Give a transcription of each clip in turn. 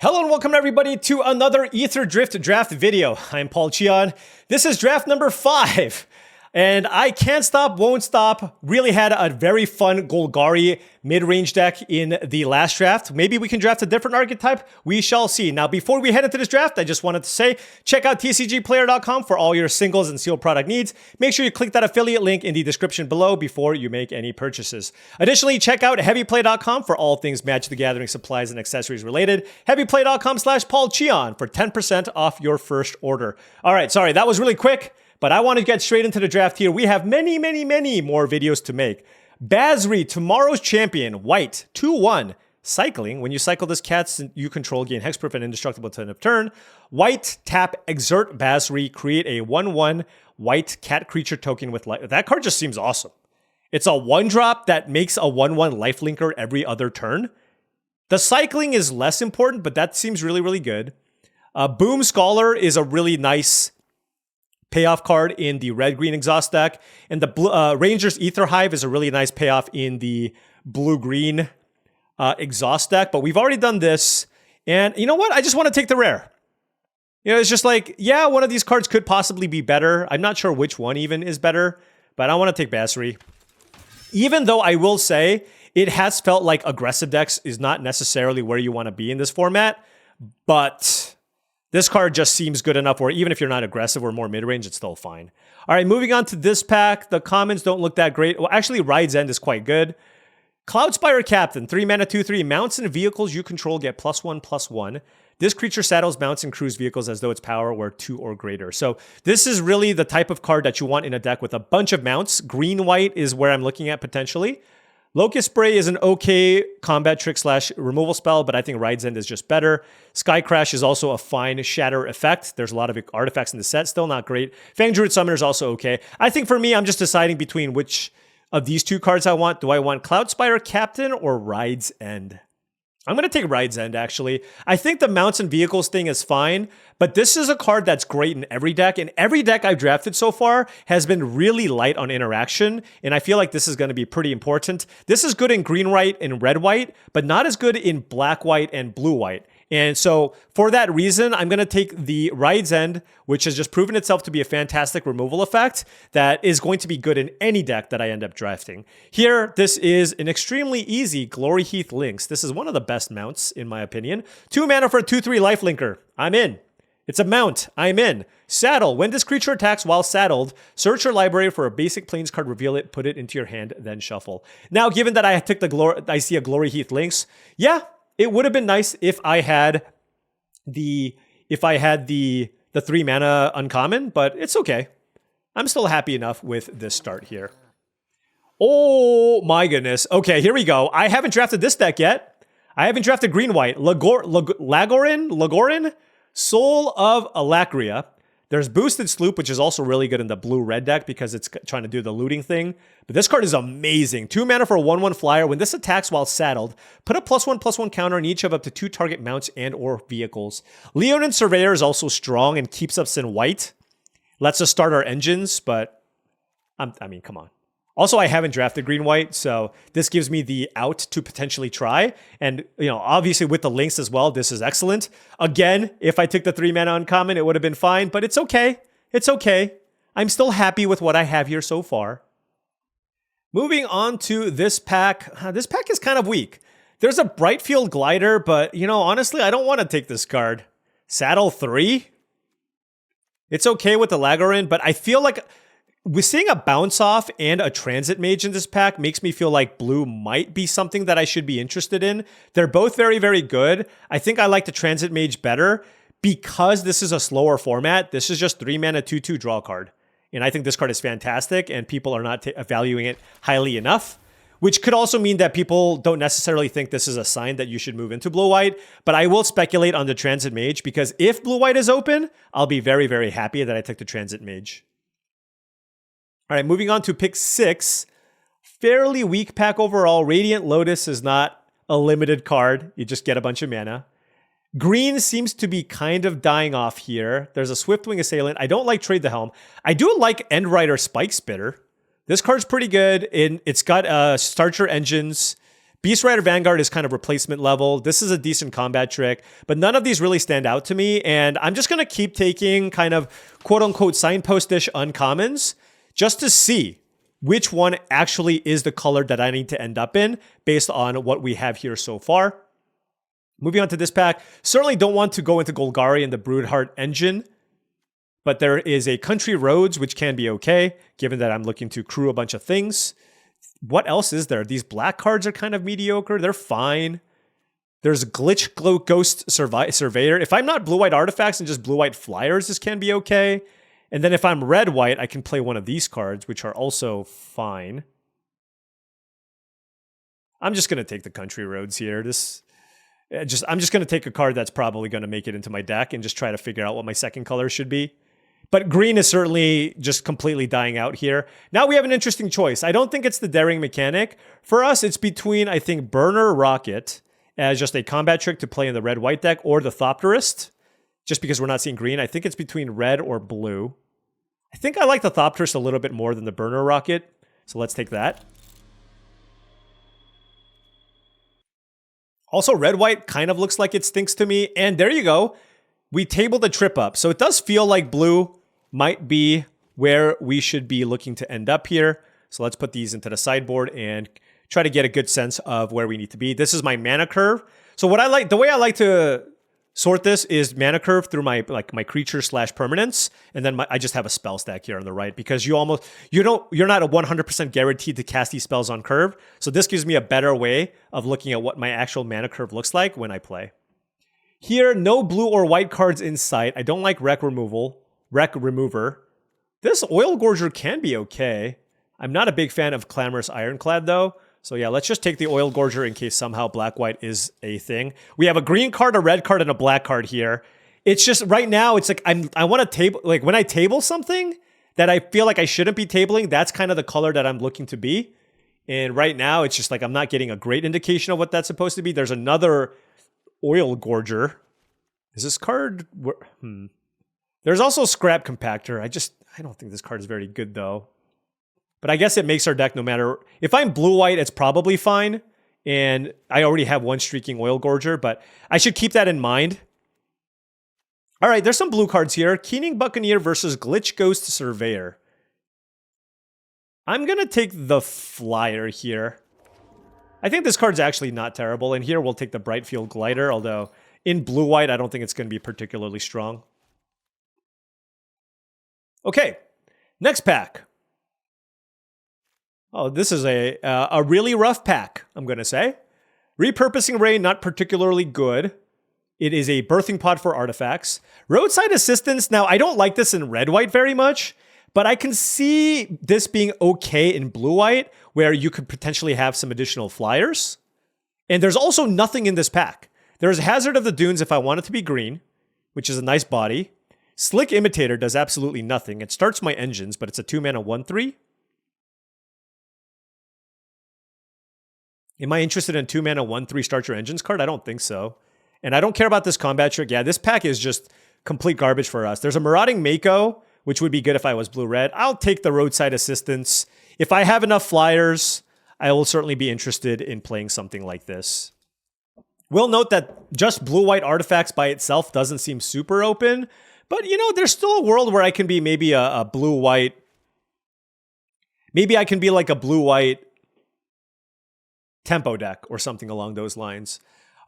Hello and welcome everybody to another Aetherdrift draft video. I'm Paul Cheon. This is draft number 5. And I can't stop, won't stop. Really had a very fun Golgari mid-range deck in the last draft. Maybe we can draft a different archetype. We shall see. Now, before we head into this draft, I just wanted to say, check out TCGplayer.com for all your singles and sealed product needs. Make sure you click that affiliate link in the description below before you make any purchases. Additionally, check out heavyplay.com for all things Magic the Gathering supplies and accessories related. heavyplay.com/paulcheon for 10% off your first order. All right, sorry, that was really quick. But I want to get straight into the draft here. We have many more videos to make. Basri, tomorrow's champion, white, 2/1. Cycling, when you cycle this cat you control, gain hexproof and indestructible to end of turn. White, tap, exert Basri, create a 1/1 white cat creature token with life. That card just seems awesome. It's a 1-drop that makes a 1/1 lifelinker every other turn. The cycling is less important, but that seems really good. Boom Scholar is a really nice payoff card in the red-green exhaust deck. And the Ranger's Ether Hive is a really nice payoff in the blue-green exhaust deck. But we've already done this. And you know what? I just want to take the rare. You know, it's just like, yeah, one of these cards could possibly be better. I'm not sure which one even is better. But I want to take Basri. Even though I will say, it has felt like aggressive decks is not necessarily where you want to be in this format. But this card just seems good enough where even if you're not aggressive or more mid-range, it's still fine. All right, moving on to this pack. The commons don't look that great. Well, actually, Ride's End is quite good. Cloudspire Captain, 3 mana, 2/3. Mounts and vehicles you control get +1/+1. This creature saddles mounts and crews vehicles as though its power were 2 or greater. So this is really the type of card that you want in a deck with a bunch of mounts. Green-white is where I'm looking at potentially. Locust Spray is an okay combat trick / removal spell, but I think Ride's End is just better. Sky Crash is also a fine shatter effect. There's a lot of artifacts in the set, still not great. Fang Druid Summoner is also okay. I think for me, I'm just deciding between which of these two cards I want. Do I want Cloudspire Captain or Ride's End? I'm going to take Ride's End, actually. I think the mounts and vehicles thing is fine, but this is a card that's great in every deck, and every deck I've drafted so far has been really light on interaction, and I feel like this is going to be pretty important. This is good in green-white and red-white, but not as good in black-white and blue-white. And so for that reason, I'm going to take the Ride's End, which has just proven itself to be a fantastic removal effect that is going to be good in any deck that I end up drafting. Here, this is an extremely easy Glory Heath Lynx. This is one of the best mounts, in my opinion. 2 mana for a 2/3 lifelinker. I'm in. It's a mount. I'm in. Saddle. When this creature attacks while saddled, search your library for a basic plains card, reveal it, put it into your hand, then shuffle. Now, given that I see a Glory Heath Lynx, yeah, it would have been nice if I had the 3 mana uncommon, but it's okay. I'm still happy enough with this start here. Oh my goodness. Okay, here we go. I haven't drafted this deck yet. I haven't drafted green-white. Lagorin? Soul of Alacria. There's Boosted Sloop, which is also really good in the blue-red deck because it's trying to do the looting thing. But this card is amazing. 2 mana for a 1/1 flyer. When this attacks while saddled, put a +1/+1 counter on each of up to 2 target mounts and or vehicles. Leonin Surveyor is also strong and keeps us in white. Lets us start our engines, but I mean, come on. Also, I haven't drafted green-white, so this gives me the out to potentially try. And, you know, obviously with the links as well, this is excellent. Again, if I took the 3 mana uncommon, it would have been fine, but it's okay. It's okay. I'm still happy with what I have here so far. Moving on to this pack. This pack is kind of weak. There's a Brightfield Glider, but, you know, honestly, I don't want to take this card. Saddle 3? It's okay with the Lagorin, but I feel like we're seeing a bounce off and a transit mage in this pack makes me feel like blue might be something that I should be interested in. They're both very good. I think I like the transit mage better because this is a slower format. This is just 3 mana 2/2 draw card. And I think this card is fantastic and people are not valuing it highly enough, which could also mean that people don't necessarily think this is a sign that you should move into blue-white. But I will speculate on the transit mage because if blue-white is open, I'll be very happy that I took the transit mage. All right, moving on to pick 6. Fairly weak pack overall. Radiant Lotus is not a limited card. You just get a bunch of mana. Green seems to be kind of dying off here. There's a Swiftwing Assailant. I don't like Trade the Helm. I do like Endrider Spike Spitter. This card's pretty good. It's got Start Your Engines. Beast Rider Vanguard is kind of replacement level. This is a decent combat trick, but none of these really stand out to me. And I'm just going to keep taking kind of quote unquote signpostish uncommons just to see which one actually is the color that I need to end up in based on what we have here so far. Moving on to this pack, certainly don't want to go into Golgari and the Broodheart engine, but there is a Country Roads, which can be okay, given that I'm looking to crew a bunch of things. What else is there? These black cards are kind of mediocre. They're fine. There's Glitch Ghost Surveyor. If I'm not blue-white artifacts and just blue-white flyers, this can be okay. And then if I'm red-white, I can play one of these cards, which are also fine. I'm just going to take the Country Roads here. I'm just going to take a card that's probably going to make it into my deck and just try to figure out what my second color should be. But green is certainly just completely dying out here. Now we have an interesting choice. I don't think it's the Daring Mechanic. For us, it's between, I think, Burner Rocket as just a combat trick to play in the red-white deck, or the Thopterist, just because we're not seeing green. I think it's between red or blue. I think I like the Thopterist a little bit more than the Burner Rocket, so let's take that. Also, red-white kind of looks like it stinks to me, and there you go. We tabled the trip up, so it does feel like blue might be where we should be looking to end up here. So let's put these into the sideboard and try to get a good sense of where we need to be. This is my mana curve. So what I like, the way I like to sort this is mana curve through my creature / permanents, and then I just have a spell stack here on the right, because you're not a 100% guaranteed to cast these spells on curve. So this gives me a better way of looking at what my actual mana curve looks like when I play. Here, no blue or white cards in sight. I don't like Wreck Remover. This Oil Gorger can be okay. I'm not a big fan of Clamorous Ironclad, though. So yeah, let's just take the Oil Gorger in case somehow black-white is a thing. We have a green card, a red card, and a black card here. It's just, right now, it's like, I want to table, like, when I table something that I feel like I shouldn't be tabling, that's kind of the color that I'm looking to be. And right now, it's just like, I'm not getting a great indication of what that's supposed to be. There's another Oil Gorger. Is this card? There's also Scrap Compactor. I don't think this card is very good, though. But I guess it makes our deck no matter... If I'm blue-white, it's probably fine. And I already have one Streaking Oil Gorger, but I should keep that in mind. All right, there's some blue cards here. Keening Buccaneer versus Glitch Ghost Surveyor. I'm going to take the flyer here. I think this card's actually not terrible. And here we'll take the Brightfield Glider, although in blue-white, I don't think it's going to be particularly strong. Okay, next pack. Oh, this is a really rough pack, I'm going to say. Repurposing Ray, not particularly good. It is a birthing pod for artifacts. Roadside Assistance, now I don't like this in red-white very much, but I can see this being okay in blue-white, where you could potentially have some additional flyers. And there's also nothing in this pack. There's Hazard of the Dunes if I want it to be green, which is a nice body. Slick Imitator does absolutely nothing. It starts my engines, but it's a 2-mana 1/3. Am I interested in 2-mana 1/3 start your engines card? I don't think so. And I don't care about this combat trick. Yeah, this pack is just complete garbage for us. There's a Marauding Mako, which would be good if I was blue-red. I'll take the Roadside Assistance. If I have enough flyers, I will certainly be interested in playing something like this. We'll note that just blue-white artifacts by itself doesn't seem super open, but, you know, there's still a world where I can be maybe a blue-white... Maybe I can be like a blue-white tempo deck or something along those lines.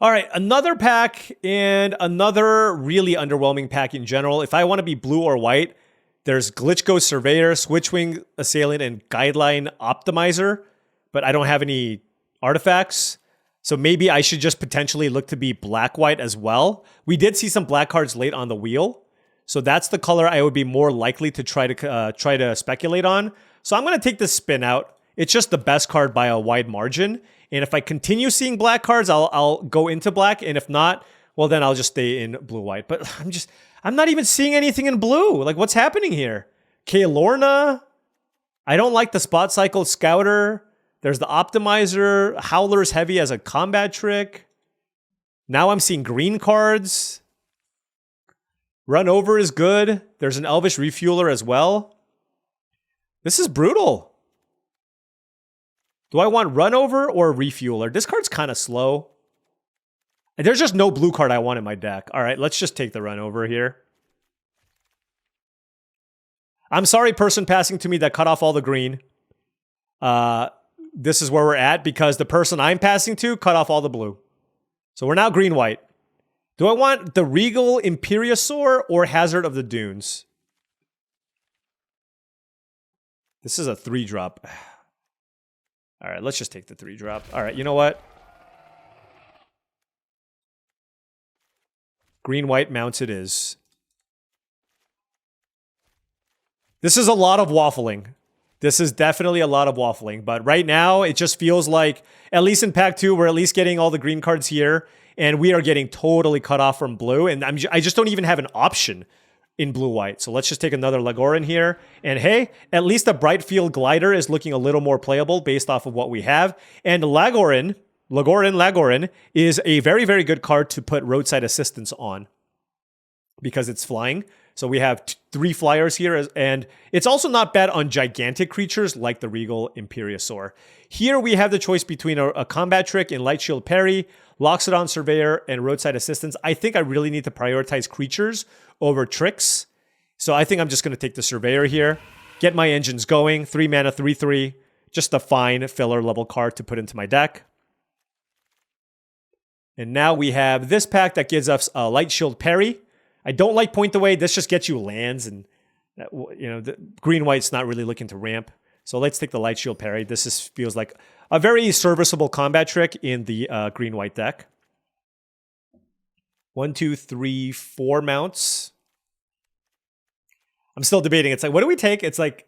All right, another pack and another really underwhelming pack in general. If I want to be blue or white, there's Glitch Ghost Surveyor, Switchwing Assailant, and Guideline Optimizer, but I don't have any artifacts. So maybe I should just potentially look to be black-white as well. We did see some black cards late on the wheel, so that's the color I would be more likely to try to speculate on. So I'm going to take this spin out. It's just the best card by a wide margin. And if I continue seeing black cards, I'll go into black. And if not, well, then I'll just stay in blue-white. But I'm not even seeing anything in blue. Like, what's happening here? Kaelorna. I don't like the Spot Cycle Scouter. There's the Optimizer. Howler's Heavy as a combat trick. Now I'm seeing green cards. Run Over is good. There's an Elvish Refueler as well. This is brutal. Do I want Run Over or Refueler? This card's kind of slow. There's just no blue card I want in my deck. All right, let's just take the Run Over here. I'm sorry, person passing to me that cut off all the green. This is where we're at because the person I'm passing to cut off all the blue. So we're now green-white. Do I want the Regal Imperiosaur or Hazard of the Dunes? This is a 3-drop. All right, let's just take the 3-drop. All right, you know what? Green-white mounts it is. This is a lot of waffling. This is definitely a lot of waffling. But right now, it just feels like, at least in Pack 2, we're at least getting all the green cards here. And we are getting totally cut off from blue. And I just don't even have an option in blue-white. So let's just take another Lagorin here. And hey, at least the Brightfield Glider is looking a little more playable based off of what we have. And Lagorin is a very, very good card to put roadside assistance on because it's flying. So we have 3 flyers here, and it's also not bad on gigantic creatures like the Regal Imperiosaur. Here we have the choice between a combat trick in Light Shield Parry, Loxodon Surveyor, and Roadside Assistance. I think I really need to prioritize creatures over tricks. So I think I'm just going to take the Surveyor here, get my engines going, 3 mana, 3/3, just a fine filler level card to put into my deck. And now we have this pack that gives us a Light Shield Parry. I don't like Point Away. This just gets you lands, and the green-white's not really looking to ramp. So let's take the Light Shield Parry. This feels like a very serviceable combat trick in the green-white deck. 1, 2, 3, 4 mounts. I'm still debating. It's like, what do we take? It's like,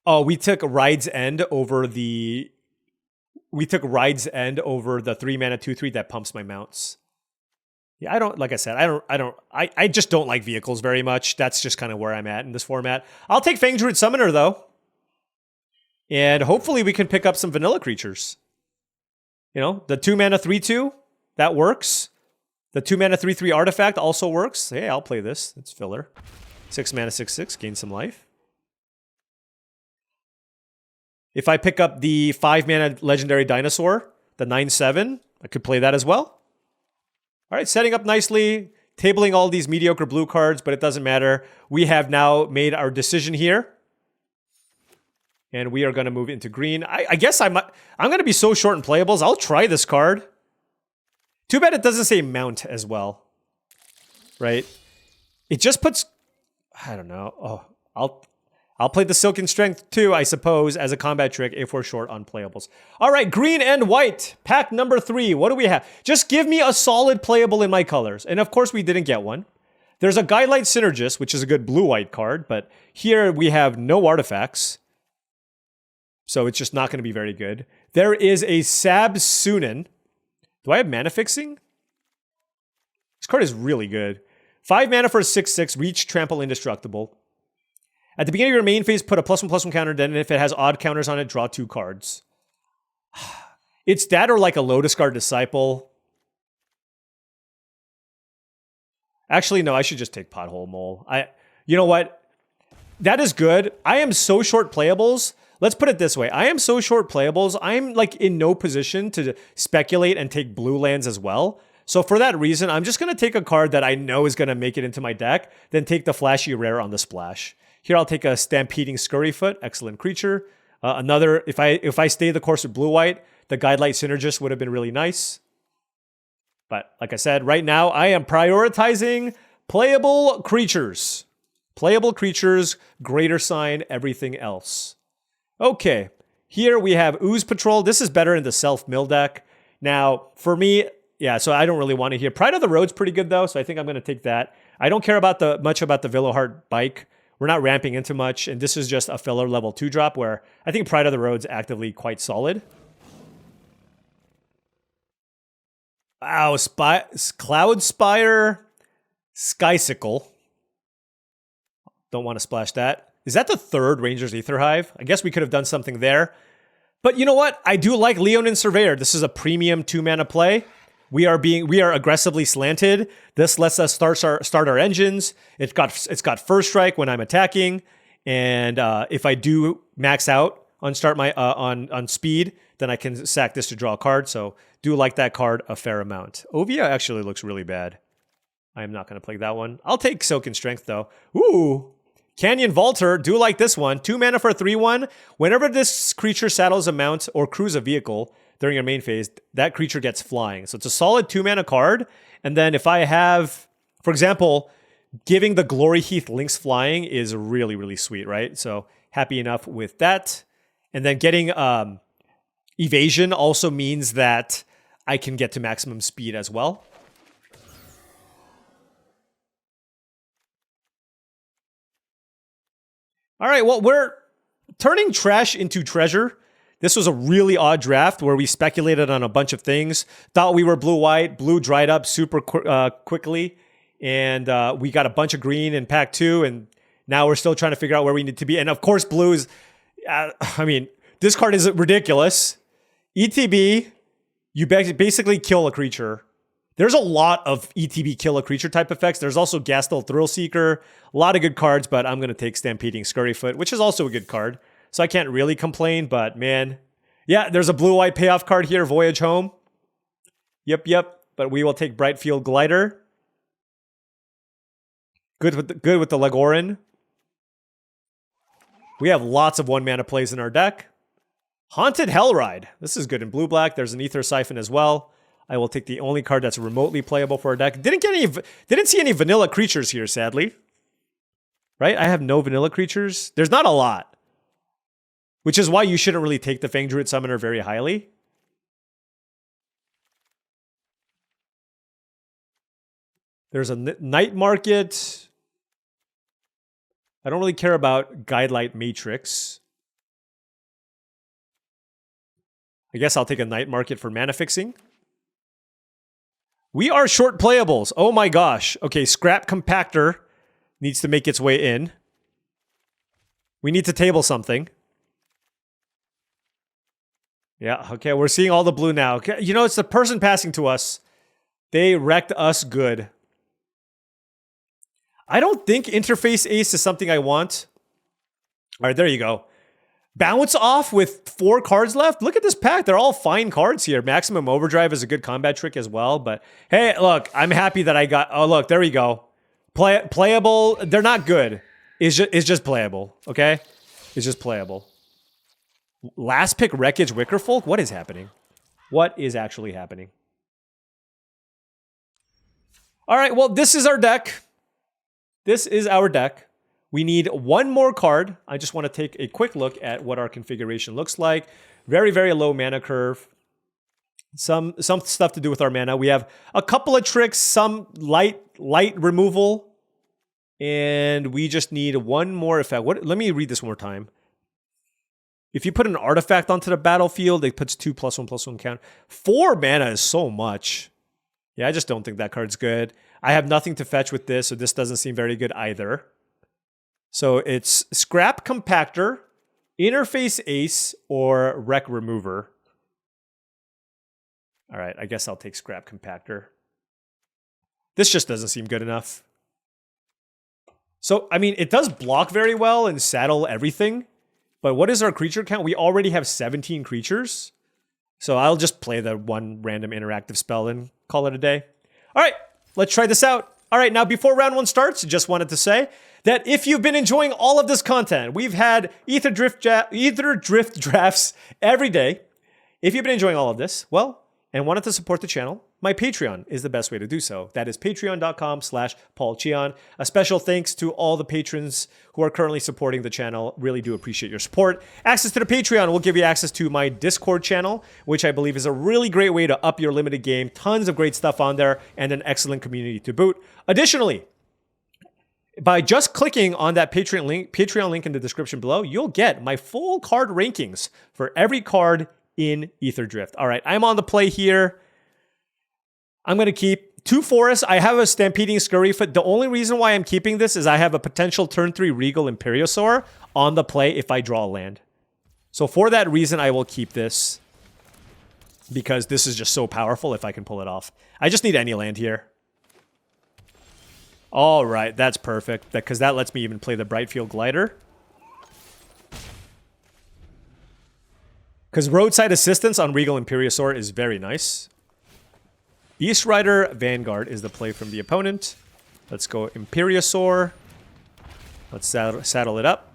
oh, we took Ride's End over the 3 mana 2/3 that pumps my mounts. Yeah, I just don't like vehicles very much. That's just kind of where I'm at in this format. I'll take Fang Druid Summoner, though. And hopefully we can pick up some vanilla creatures. The 2 mana 3/2, that works. The 2 mana 3/3 artifact also works. Hey, I'll play this. It's filler. 6 mana 6/6, gain some life. If I pick up the 5 mana legendary dinosaur, the 9/7, I could play that as well. All right, setting up nicely, tabling all these mediocre blue cards, but it doesn't matter. We have now made our decision here. And we are going to move into green. I guess I'm going to be so short in playables. I'll try this card. Too bad it doesn't say mount as well. Right? It just puts... I don't know. Oh, I'll play the Silken Strength too, I suppose, as a combat trick if we're short on playables. All right, green and white. Pack number 3. What do we have? Just give me a solid playable in my colors. And of course, we didn't get one. There's a Guidelight Synergist, which is a good blue-white card. But here we have no artifacts. So it's just not going to be very good. There is a Sabsunin. Do I have mana fixing? This card is really good. 5 mana for a 6/6, reach, trample, indestructible. At the beginning of your main phase, put a +1/+1 counter, then if it has odd counters on it, draw 2 cards. It's that or like a Lotus Guard Disciple. Actually, no, I should just take Pothole Mole. You know what? That is good. I am so short playables. Let's put it this way. I am so short playables, I'm like in no position to speculate and take blue lands as well. So for that reason, I'm just going to take a card that I know is going to make it into my deck, then take the flashy rare on the splash. Here I'll take a Stampeding Scurryfoot, excellent creature. Another, if I stay the course with blue-white, the Guidelight Synergist would have been really nice. But like I said, right now I am prioritizing playable creatures. Playable creatures, greater sign, everything else. Okay, here we have Ooze Patrol. This is better in the self-mill deck. Now, for me, yeah, so I don't really want to hear. Pride of the Road's pretty good, though, so I think I'm going to take that. I don't care about much about the Veilheart Bike. We're not ramping into much, and this is just a filler level 2-drop where I think Pride of the Road's actively quite solid. Wow, Cloud Spire, Skysickle. Don't want to splash that. Is that the 3rd Ranger's Aether Hive? I guess we could have done something there. But you know what? I do like Leonin Surveyor. This is a premium 2-mana play. We are aggressively slanted. This lets us start our engines. It's got first strike when I'm attacking, and if I do max out on start my on speed, then I can sack this to draw a card. So do like that card a fair amount. Ovia actually looks really bad. I am not going to play that one. I'll take Silken Strength though. Ooh, Canyon Vaulter. Do like this one. 2 mana for a 3/1. Whenever this creature saddles a mount or crews a vehicle during your main phase, that creature gets flying. So it's a solid 2 mana card. And then if I have, for example, giving the Glory Heath Lynx flying is really, really sweet, right? So happy enough with that. And then getting evasion also means that I can get to maximum speed as well. All right, well, we're turning trash into treasure. This was a really odd draft where we speculated on a bunch of things. Thought we were blue-white. Blue dried up super quickly. And we got a bunch of green in pack 2. And now we're still trying to figure out where we need to be. And of course, blue is... I mean, this card is ridiculous. ETB, you basically kill a creature. There's a lot of ETB kill a creature type effects. There's also Gastel Thrill Seeker. A lot of good cards, but I'm going to take Stampeding Scurryfoot, which is also a good card. So I can't really complain, but man. Yeah, there's a blue-white payoff card here, Voyage Home. Yep. But we will take Brightfield Glider. Good with the Lagorin. We have lots of 1-mana plays in our deck. Haunted Hellride. This is good in blue-black. There's an Ether Siphon as well. I will take the only card that's remotely playable for our deck. Didn't see any vanilla creatures here, sadly. Right? I have no vanilla creatures. There's not a lot. Which is why you shouldn't really take the Fang Druid Summoner very highly. There's a Night Market. I don't really care about Guidelight Matrix. I guess I'll take a Night Market for mana fixing. We are short playables. Oh my gosh. Okay, Scrap Compactor needs to make its way in. We need to table something. Yeah, okay, we're seeing all the blue now. Okay, you know, it's the person passing to us. They wrecked us good. I don't think Interface Ace is something I want. All right, there you go. Bounce Off with 4 cards left. Look at this pack. They're all fine cards here. Maximum Overdrive is a good combat trick as well. But hey, look, I'm happy that I got... Oh, look, there we go. Playable. They're not good. It's just playable, okay? It's just playable. Last pick Wreckage Wickerfolk? What is happening? What is actually happening? All right, well, this is our deck. This is our deck. We need one more card. I just want to take a quick look at what our configuration looks like. Very, very low mana curve. Some stuff to do with our mana. We have a couple of tricks, some light removal. And we just need one more effect. Let me read this one more time. If you put an artifact onto the battlefield, it puts 2+1/+1 count. 4 mana is so much. Yeah, I just don't think that card's good. I have nothing to fetch with this, so this doesn't seem very good either. So it's Scrap Compactor, Interface Ace, or Wreck Remover. All right, I guess I'll take Scrap Compactor. This just doesn't seem good enough. So, I mean, it does block very well and saddle everything. But what is our creature count? We already have 17 creatures. So I'll just play the one random interactive spell and call it a day. All right, let's try this out. All right, now before round 1 starts, just wanted to say that if you've been enjoying all of this content, we've had Aetherdrift drafts every day. If you've been enjoying all of this, well, and wanted to support the channel, my Patreon is the best way to do so. That is patreon.com/paulcheon. A special thanks to all the patrons who are currently supporting the channel. Really do appreciate your support. Access to the Patreon will give you access to my Discord channel, which I believe is a really great way to up your limited game. Tons of great stuff on there and an excellent community to boot. Additionally, by just clicking on that Patreon link in the description below, you'll get my full card rankings for every card in Aetherdrift. All right, I'm on the play here. I'm going to keep 2 forests. I have a Stampeding Scurryfoot. The only reason why I'm keeping this is I have a potential turn 3 Regal Imperiosaur on the play if I draw a land. So for that reason, I will keep this. Because this is just so powerful if I can pull it off. I just need any land here. All right, that's perfect. Because that lets me even play the Brightfield Glider. Because roadside assistance on Regal Imperiosaur is very nice. Beast Rider Vanguard is the play from the opponent. Let's go Imperiosaur. Let's saddle it up.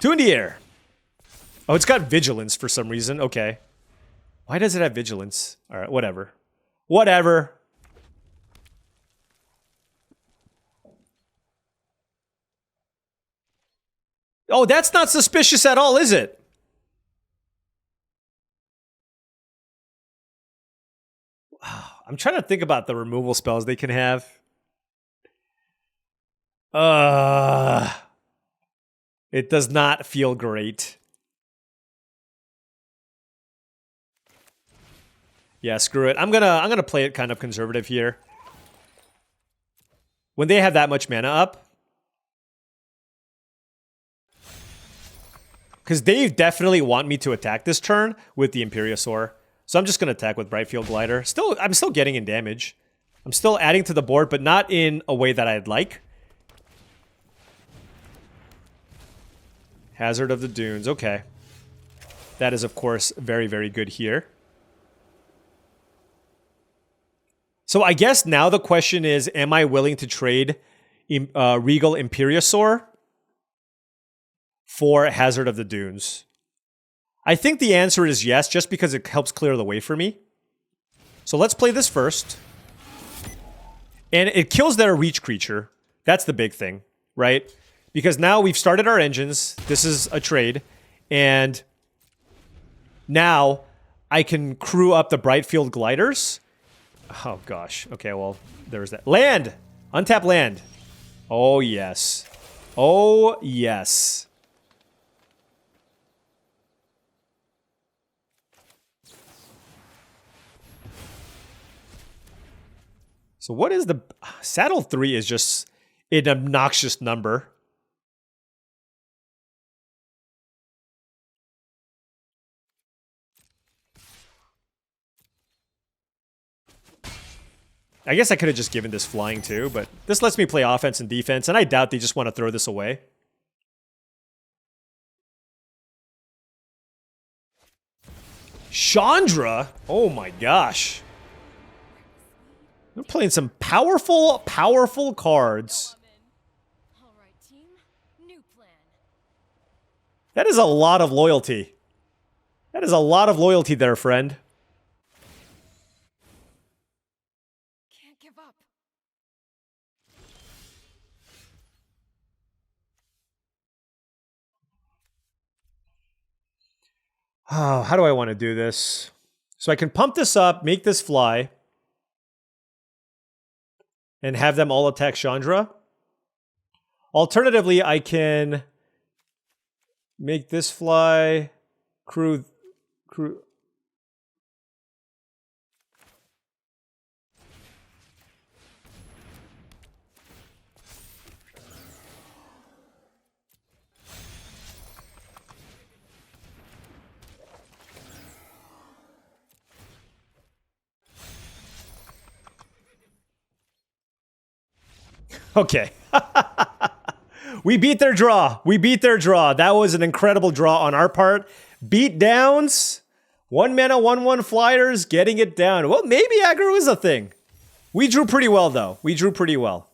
Two in the air. Oh, it's got Vigilance for some reason. Okay. Why does it have Vigilance? Alright, whatever. Whatever. Oh, that's not suspicious at all, is it? I'm trying to think about the removal spells they can have. It does not feel great. Yeah, screw it. I'm gonna play it kind of conservative here. When they have that much mana up. Because they definitely want me to attack this turn with the Imperiosaur. So I'm just going to attack with Brightfield Glider. I'm still getting in damage. I'm still adding to the board, but not in a way that I'd like. Hazard of the Dunes. Okay. That is, of course, very, very good here. So I guess now the question is, am I willing to trade Regal Imperiosaur for Hazard of the Dunes? I think the answer is yes, just because it helps clear the way for me. So let's play this first. And it kills their reach creature. That's the big thing, right? Because now we've started our engines. This is a trade. And now I can crew up the Brightfield Gliders. Oh gosh. Okay, well, there's that. Land! Untap land. Oh yes. Oh yes. So what is the... Saddle 3 is just an obnoxious number. I guess I could have just given this flying too, but this lets me play offense and defense, and I doubt they just want to throw this away. Chandra? Oh my gosh. They're playing some powerful, powerful cards. That is a lot of loyalty. That is a lot of loyalty there, friend. Can't give up. Oh, how do I want to do this? So I can pump this up, make this fly, and have them all attack Chandra. Alternatively, I can make this fly, crew. Okay. We beat their draw. We beat their draw. That was an incredible draw on our part. Beat downs. 1 mana, 1/1 flyers, getting it down. Well, maybe aggro is a thing. We drew pretty well, though. We drew pretty well.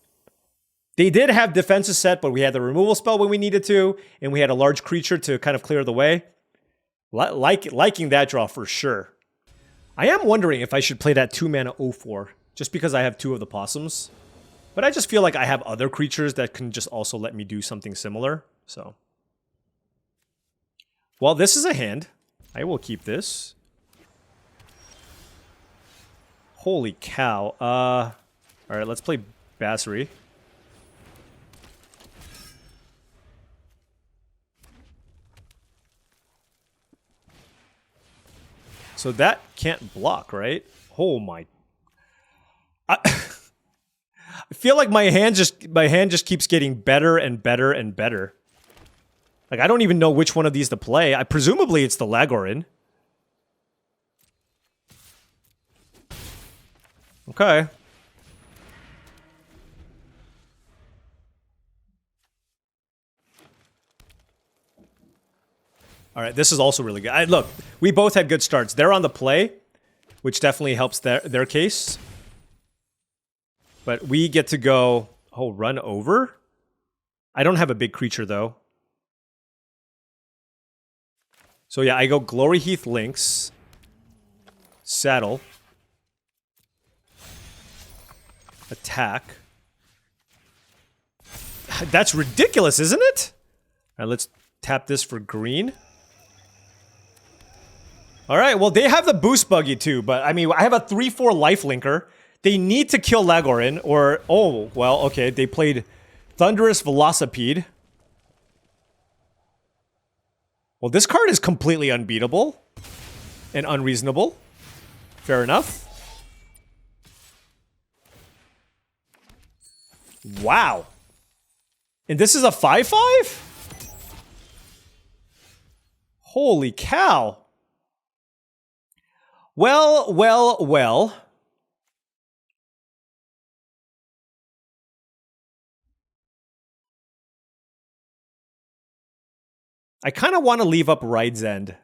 They did have defenses set, but we had the removal spell when we needed to, and we had a large creature to kind of clear the way. Liking that draw for sure. I am wondering if I should play that 2 mana 0/4, just because I have 2 of the possums. But I just feel like I have other creatures that can just also let me do something similar, so. Well, this is a hand. I will keep this. Holy cow. Alright, let's play Bassery. So that can't block, right? Oh my... I feel like my hand just keeps getting better and better and better. Like, I don't even know which one of these to play. Presumably it's the Lagorin. Okay. All right, this is also really good. Look, we both had good starts. They're on the play, which definitely helps their case. But we get to go, oh, run over? I don't have a big creature, though. So yeah, I go Glory Heath Lynx. Saddle. Attack. That's ridiculous, isn't it? All right, let's tap this for green. All right, well, they have the boost buggy too, but I mean, I have a 3/4 lifelinker. They need to kill Lagorin, or, oh, well, okay, they played Thunderous Velocipede. Well, this card is completely unbeatable and unreasonable. Fair enough. Wow. And this is a 5/5? Holy cow. Well, well, well. I kind of want to leave up Ride's End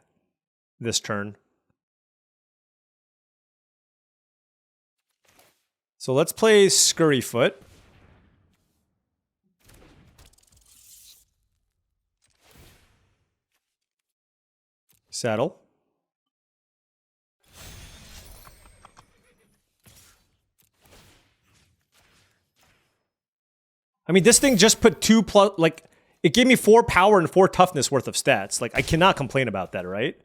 this turn. So let's play Scurryfoot. Saddle. I mean, this thing just put 2 plus, like, it gave me 4 power and 4 toughness worth of stats. Like, I cannot complain about that, right?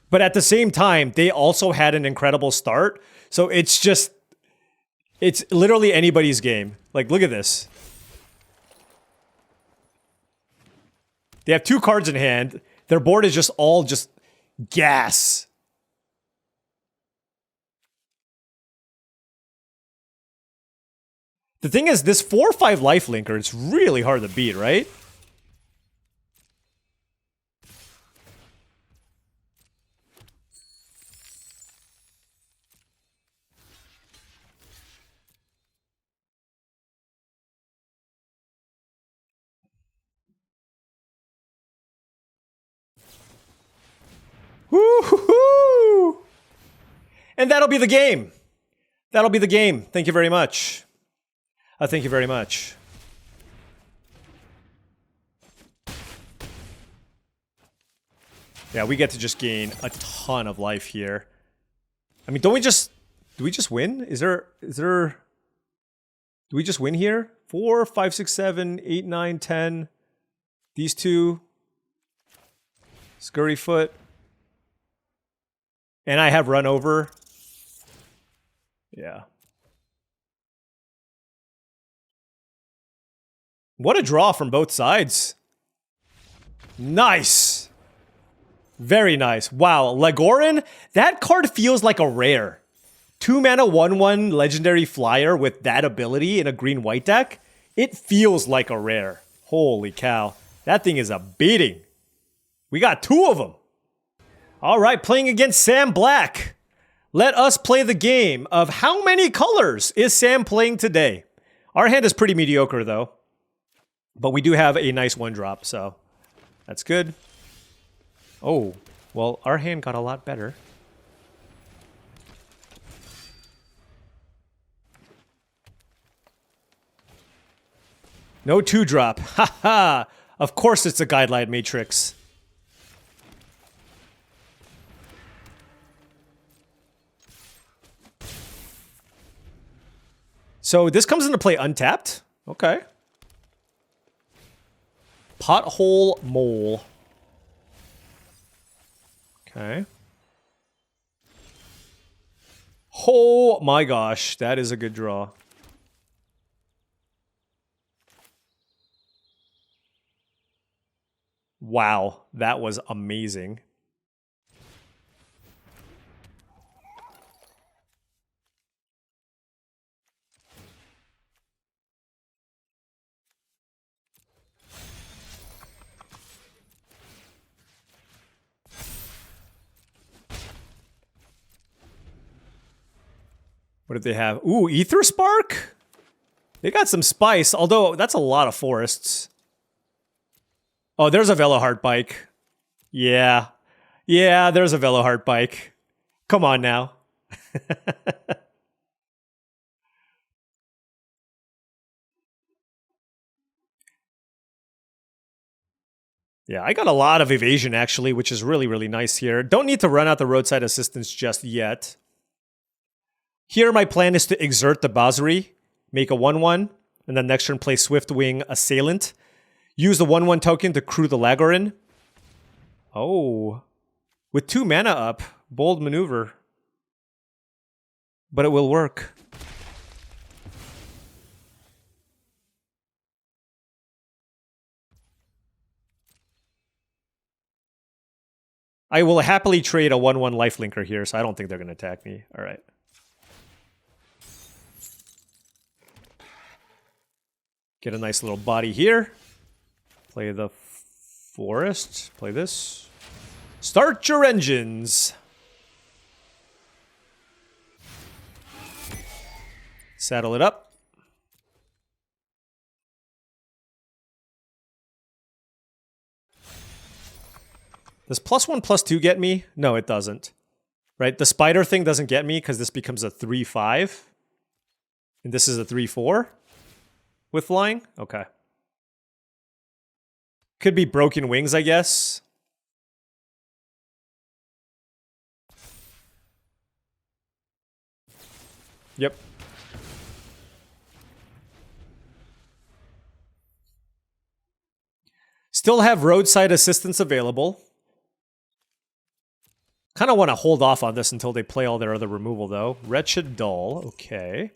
But at the same time, they also had an incredible start. So it's just, it's literally anybody's game. Like, look at this. They have 2 cards in hand. Their board is just all just gas. The thing is, this 4/5 lifelinker, it's really hard to beat, right? Woo-hoo-hoo! And that'll be the game. That'll be the game. Thank you very much. Thank you very much. Yeah, we get to just gain a ton of life here. I mean, do we just win? Do we just win here? 4, 5, 6, 7, 8, 9, 10. These 2. Scurryfoot. And I have run over. Yeah. What a draw from both sides. Nice. Very nice. Wow, Lagorin, that card feels like a rare. 2 mana 1/1 legendary flyer with that ability in a green-white deck. It feels like a rare. Holy cow. That thing is a beating. We got 2 of them. All right, playing against Sam Black. Let us play the game of how many colors is Sam playing today? Our hand is pretty mediocre, though. But we do have a nice 1-drop, so that's good. Oh, well, our hand got a lot better. No 2-drop. Haha! Of course it's a Guideline Matrix. So this comes into play untapped. Okay. Pothole Mole. Okay. Oh my gosh, that is a good draw. Wow, that was amazing. What did they have? Ooh, Ether Spark? They got some spice, although that's a lot of forests. Oh, there's a Veloheart bike. Yeah. Yeah, there's a Veloheart bike. Come on now. Yeah, I got a lot of evasion actually, which is really, really nice here. Don't need to run out the roadside assistance just yet. Here, my plan is to exert the Basri, make a 1-1, and then next turn play Swiftwing Assailant. Use the 1-1 token to crew the Lagorin. Oh. With 2 mana up. Bold maneuver. But it will work. I will happily trade a 1-1 lifelinker here, so I don't think they're going to attack me. All right. Get a nice little body here. Play the forest. Play this. Start your engines. Saddle it up. Does +1/+2 get me? No, it doesn't. Right? The spider thing doesn't get me because this becomes a 3/5. And this is a 3/4 with flying? Okay. Could be broken wings, I guess. Yep. Still have roadside assistance available. Kind of want to hold off on this until they play all their other removal, though. Wretched Doll. Okay.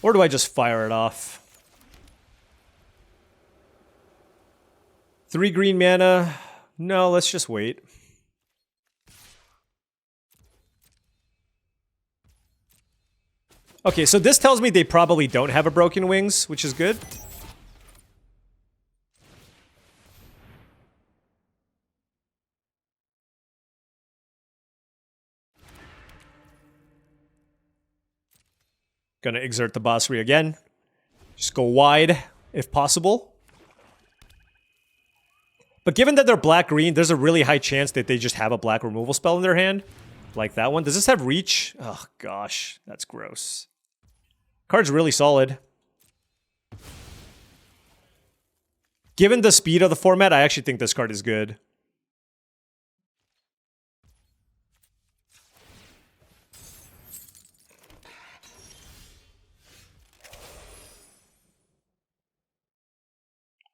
Or do I just fire it off? 3 green mana. No, let's just wait. Okay, so this tells me they probably don't have a Broken Wings, which is good. Gonna exert the Basri again. Just go wide, if possible. But given that they're black-green, there's a really high chance that they just have a black removal spell in their hand. Like that one. Does this have reach? Oh, gosh. That's gross. Card's really solid. Given the speed of the format, I actually think this card is good.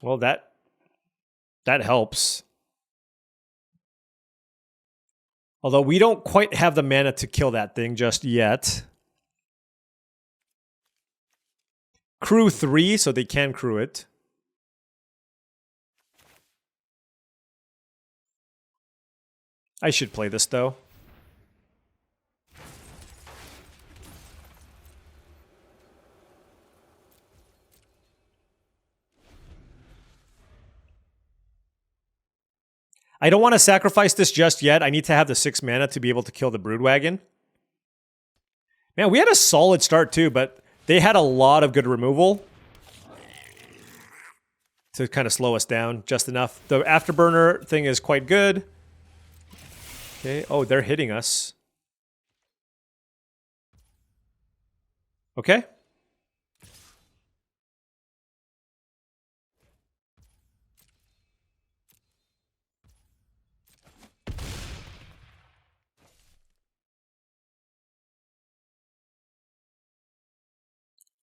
Well, that helps. Although we don't quite have the mana to kill that thing just yet. Crew 3, so they can crew it. I should play this, though. I don't want to sacrifice this just yet. I need to have the 6 mana to be able to kill the Broodwagon. Man, we had a solid start too, but they had a lot of good removal to kind of slow us down just enough. The Afterburner thing is quite good. Okay, oh, they're hitting us. Okay.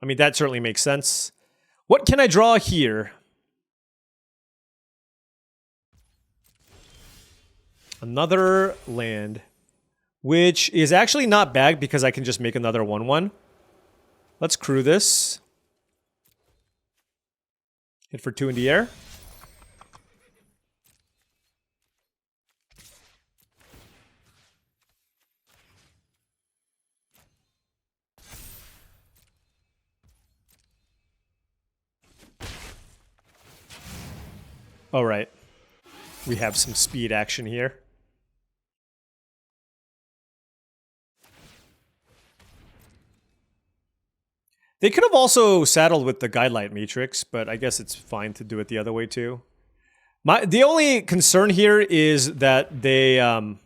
I mean, that certainly makes sense. What can I draw here? Another land, which is actually not bad because I can just make another 1/1. Let's crew this. Hit for 2 in the air. All right. We have some speed action here. They could have also saddled with the Guidelight Matrix, but I guess it's fine to do it the other way too. The only concern here is that they the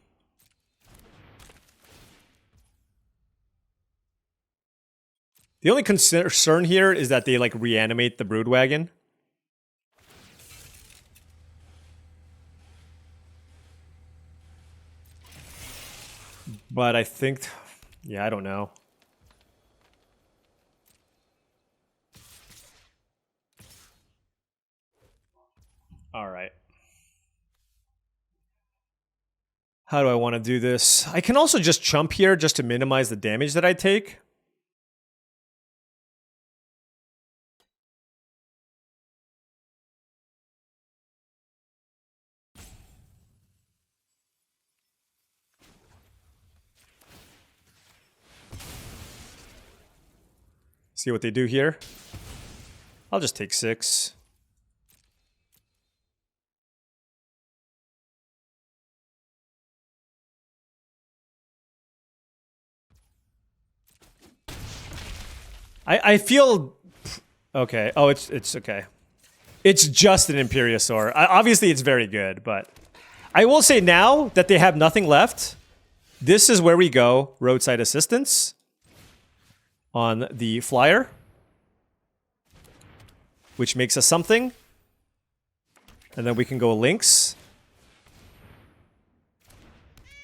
only concern here is that they like reanimate the Broodwagon. But I think, yeah, I don't know. All right. How do I want to do this? I can also just chump here just to minimize the damage that I take. See what they do here. I'll just take 6. I feel okay. Oh, it's okay. It's just an Imperiosaur. Obviously, it's very good, but I will say now that they have nothing left, this is where we go roadside assistance on the flyer, which makes us something. And then we can go links.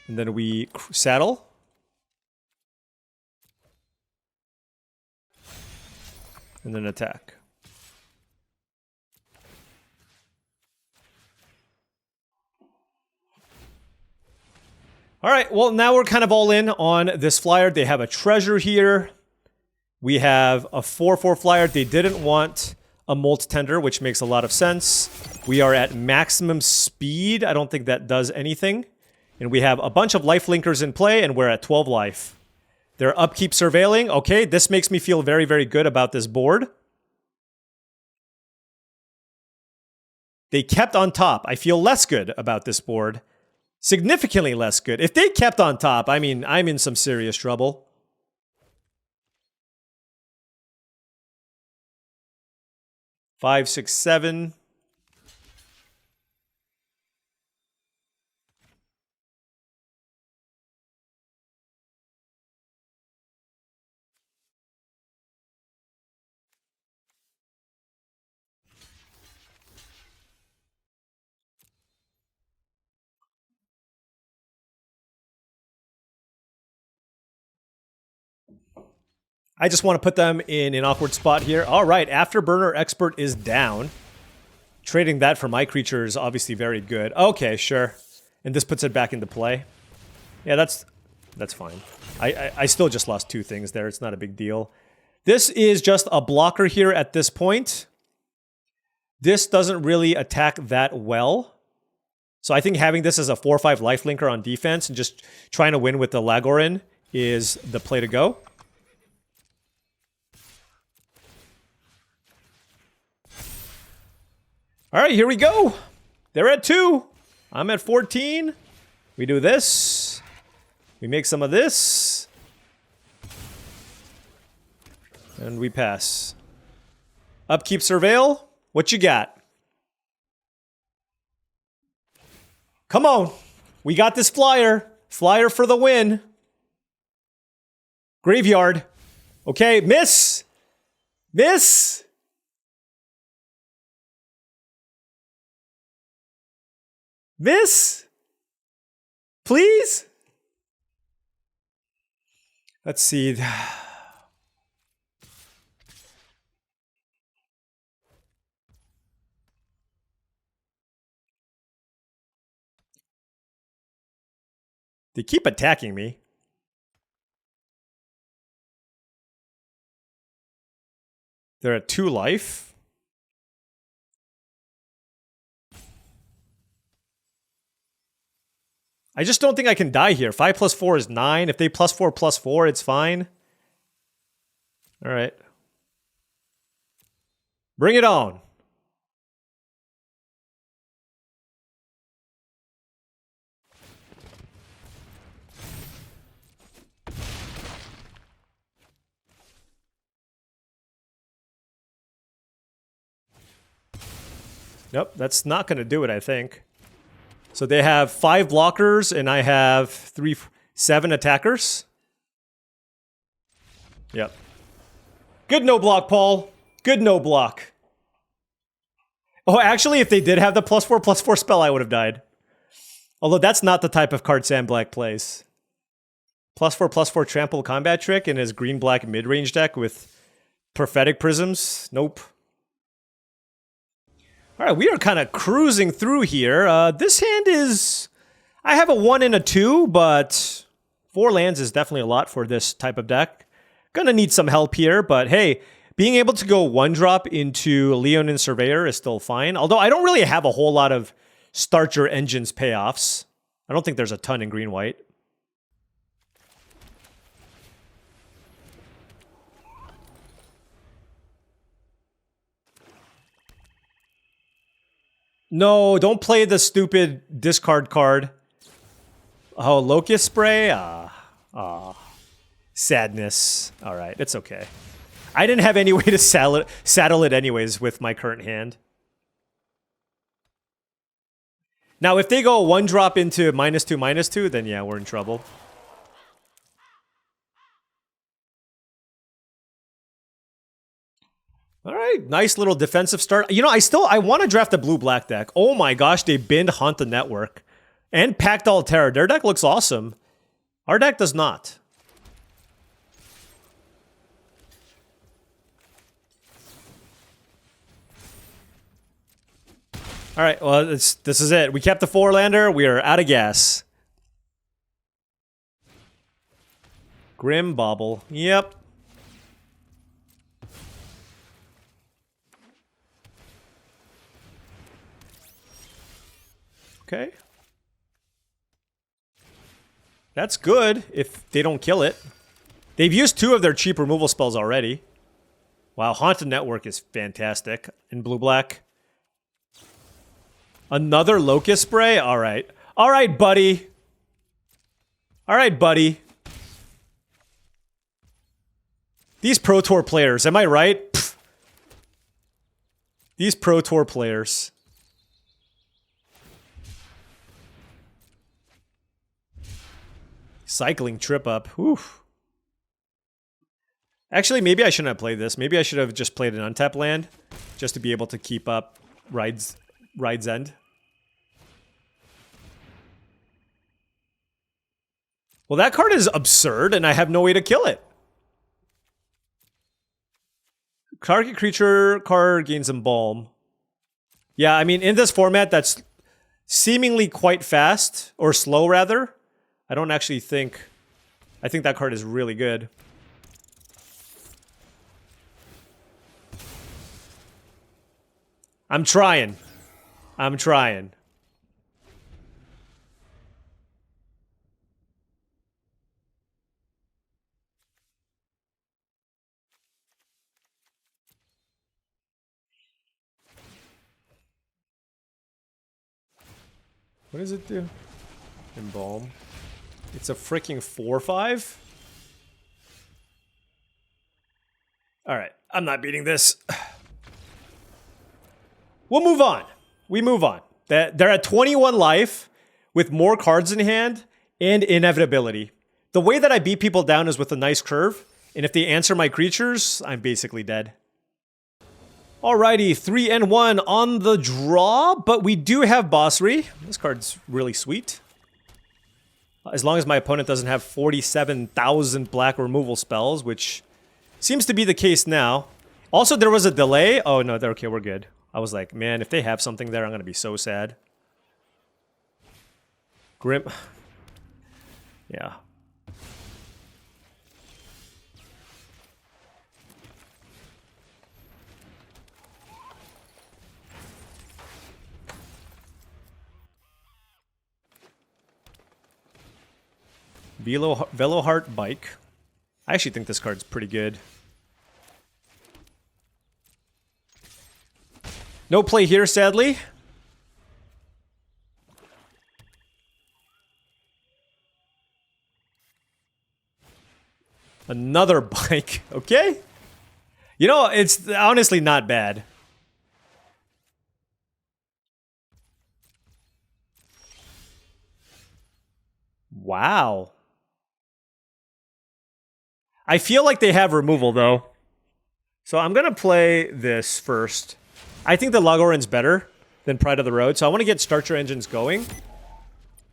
And then we saddle. And then attack. All right, well, now we're kind of all in on this flyer. They have a treasure here. We have a 4/4 flyer. They didn't want a Molt Tender, which makes a lot of sense. We are at maximum speed. I don't think that does anything. And we have a bunch of life linkers in play, and we're at 12 life. Their upkeep surveilling. Okay, this makes me feel very, very good about this board. They kept on top. I feel less good about this board. Significantly less good. If they kept on top, I mean, I'm in some serious trouble. Five, 6, 7. I just want to put them in an awkward spot here. All right, Afterburner Expert is down. Trading that for my creature is obviously very good. Okay, sure. And this puts it back into play. Yeah, that's fine. I still just lost 2 things there. It's not a big deal. This is just a blocker here at this point. This doesn't really attack that well. So I think having this as a 4/5 lifelinker on defense and just trying to win with the Lagorin is the play to go. All right, here we go. They're at 2. I'm at 14. We do this. We make some of this. And we pass. Upkeep Surveil. What you got? Come on. We got this flyer. Flyer for the win. Graveyard. Okay, miss. Miss. Miss? Please? Let's see. They keep attacking me. They're at 2 life. I just don't think I can die here. 5 + 4 is 9. If they +4/+4, it's fine. All right. Bring it on. Nope, that's not going to do it, I think. So they have 5 blockers, and I have 7 attackers. Yep. Good no block, Paul. Good no block. Oh, actually, if they did have the +4/+4 spell, I would have died. Although that's not the type of card Sandblack plays. +4/+4 trample combat trick in his green-black mid-range deck with prophetic prisms. Nope. Alright, we are kind of cruising through here. This hand is... I have a 1 and a 2, but 4 lands is definitely a lot for this type of deck. Gonna need some help here, but hey, being able to go 1-drop into Leonin Surveyor is still fine. Although I don't really have a whole lot of Start Your Engines payoffs. I don't think there's a ton in green-white. No, don't play the stupid discard card. Oh, Locust Spray? Sadness. Alright, it's okay. I didn't have any way to saddle it anyways with my current hand. Now, if they go 1-drop into -2/-2, then yeah, we're in trouble. All right, nice little defensive start. You know, I want to draft a blue-black deck. Oh my gosh, they binned Haunt the Network. And Pact Altera. Their deck looks awesome. Our deck does not. All right, well, this is it. We kept the 4-lander. We are out of gas. Grim Bauble. Yep. Okay. That's good if they don't kill it. They've used 2 of their cheap removal spells already. Wow, Haunted Network is fantastic in blue-black. Another Locust Spray? Alright. Alright, buddy. Alright, buddy. These Pro Tour players, am I right? Pfft. These Pro Tour players. Cycling Trip Up. Oof. Actually, maybe I shouldn't have played this. Maybe I should have just played an untap land just to be able to keep up Ride's End. Well, that card is absurd, and I have no way to kill it. Target creature card gains Embalm. Yeah, I mean, in this format, that's seemingly quite fast, or slow, rather. I don't actually think... I think that card is really good. I'm trying. I'm trying. What does it do? Embalm. It's a freaking 4/5? Alright, I'm not beating this. We'll move on. We move on. They're at 21 life with more cards in hand and inevitability. The way that I beat people down is with a nice curve, and if they answer my creatures, I'm basically dead. Alrighty, 3-1 on the draw, but we do have Bossry. This card's really sweet. As long as my opponent doesn't have 47,000 black removal spells, which seems to be the case now. Also, there was a delay. Oh, no, they're okay, we're good. I was like, man, if they have something there, I'm going to be so sad. Grim. Yeah. Veloheart Bike. I actually think this card's pretty good. No play here, sadly. Another bike. Okay. You know, it's honestly not bad. Wow. I feel like they have removal, though. So I'm going to play this first. I think the Lagorin's better than Pride of the Road, so I want to get Start Your Engines going.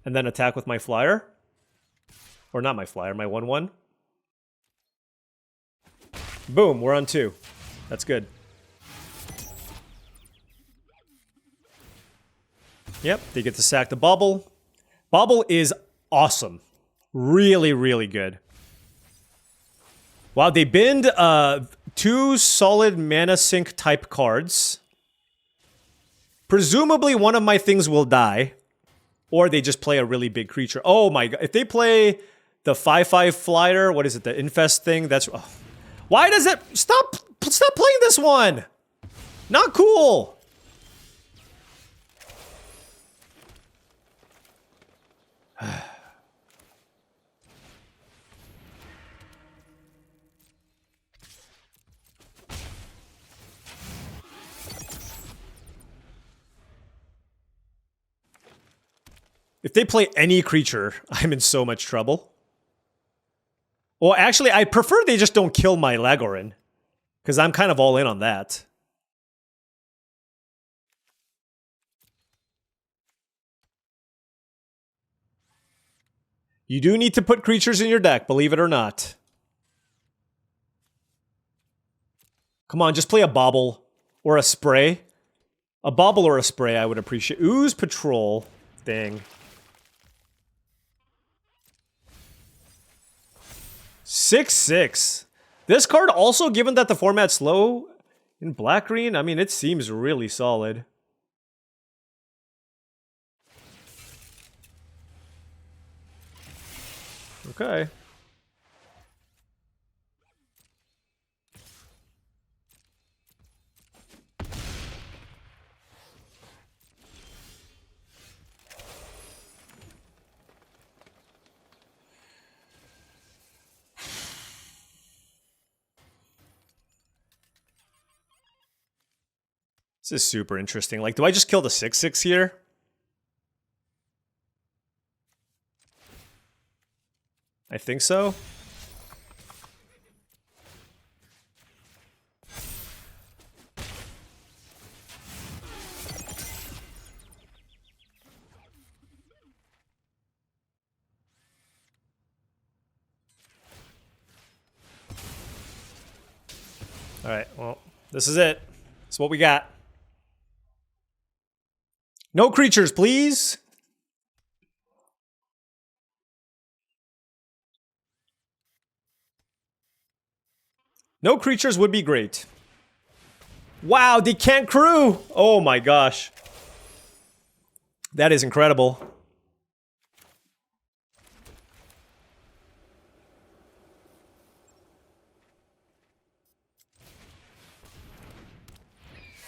And then attack with my flyer. Or not my flyer, my 1/1. Boom, we're on 2. That's good. Yep, they get to sack the Bauble. Bauble is awesome. Really, really good. Wow, they binned 2 solid mana sink type cards. Presumably one of my things will die. Or they just play a really big creature. Oh my god. If they play the 5/5 flyer, what is it, the Infest thing? That's... Oh. Why does it... Stop playing this one! Not cool! If they play any creature, I'm in so much trouble. Well, actually, I prefer they just don't kill my Lagorin. Because I'm kind of all in on that. You do need to put creatures in your deck, believe it or not. Come on, just play a Bauble. Or a Spray. A Bauble or a Spray I would appreciate. Ooze Patrol. Dang. 6/6. This card also, given that the format's slow in black-green, I mean, it seems really solid. Okay. This is super interesting. Like, do I just kill the 6/6 here? I think so. Alright, well, this is it. This is what we got. No creatures, please. No creatures would be great. Wow, they can't crew! Oh my gosh. That is incredible.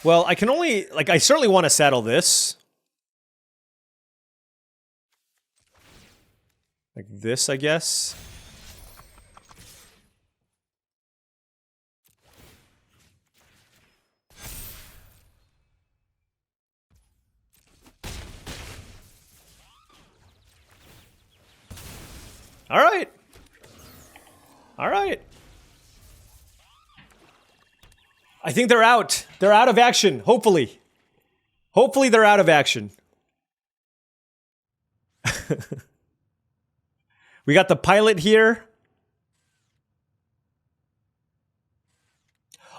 Well, I can only... Like, I certainly want to saddle this. Like this, I guess. All right. All right. I think they're out. They're out of action, hopefully. Hopefully they're out of action. We got the pilot here.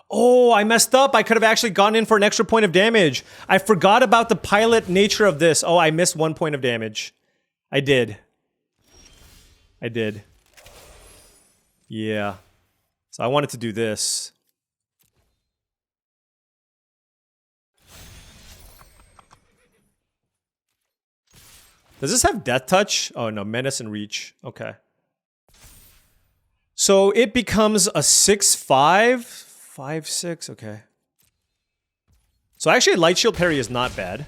Oh, I messed up. I could have actually gone in for an extra point of damage. I forgot about the pilot nature of this. Oh, I missed 1 point of damage. I did. I did. Yeah. So I wanted to do this. Does this have Death Touch? Oh no, Menace and Reach. Okay. So it becomes a 6/5? 5/6, okay. So actually Light Shield Parry is not bad.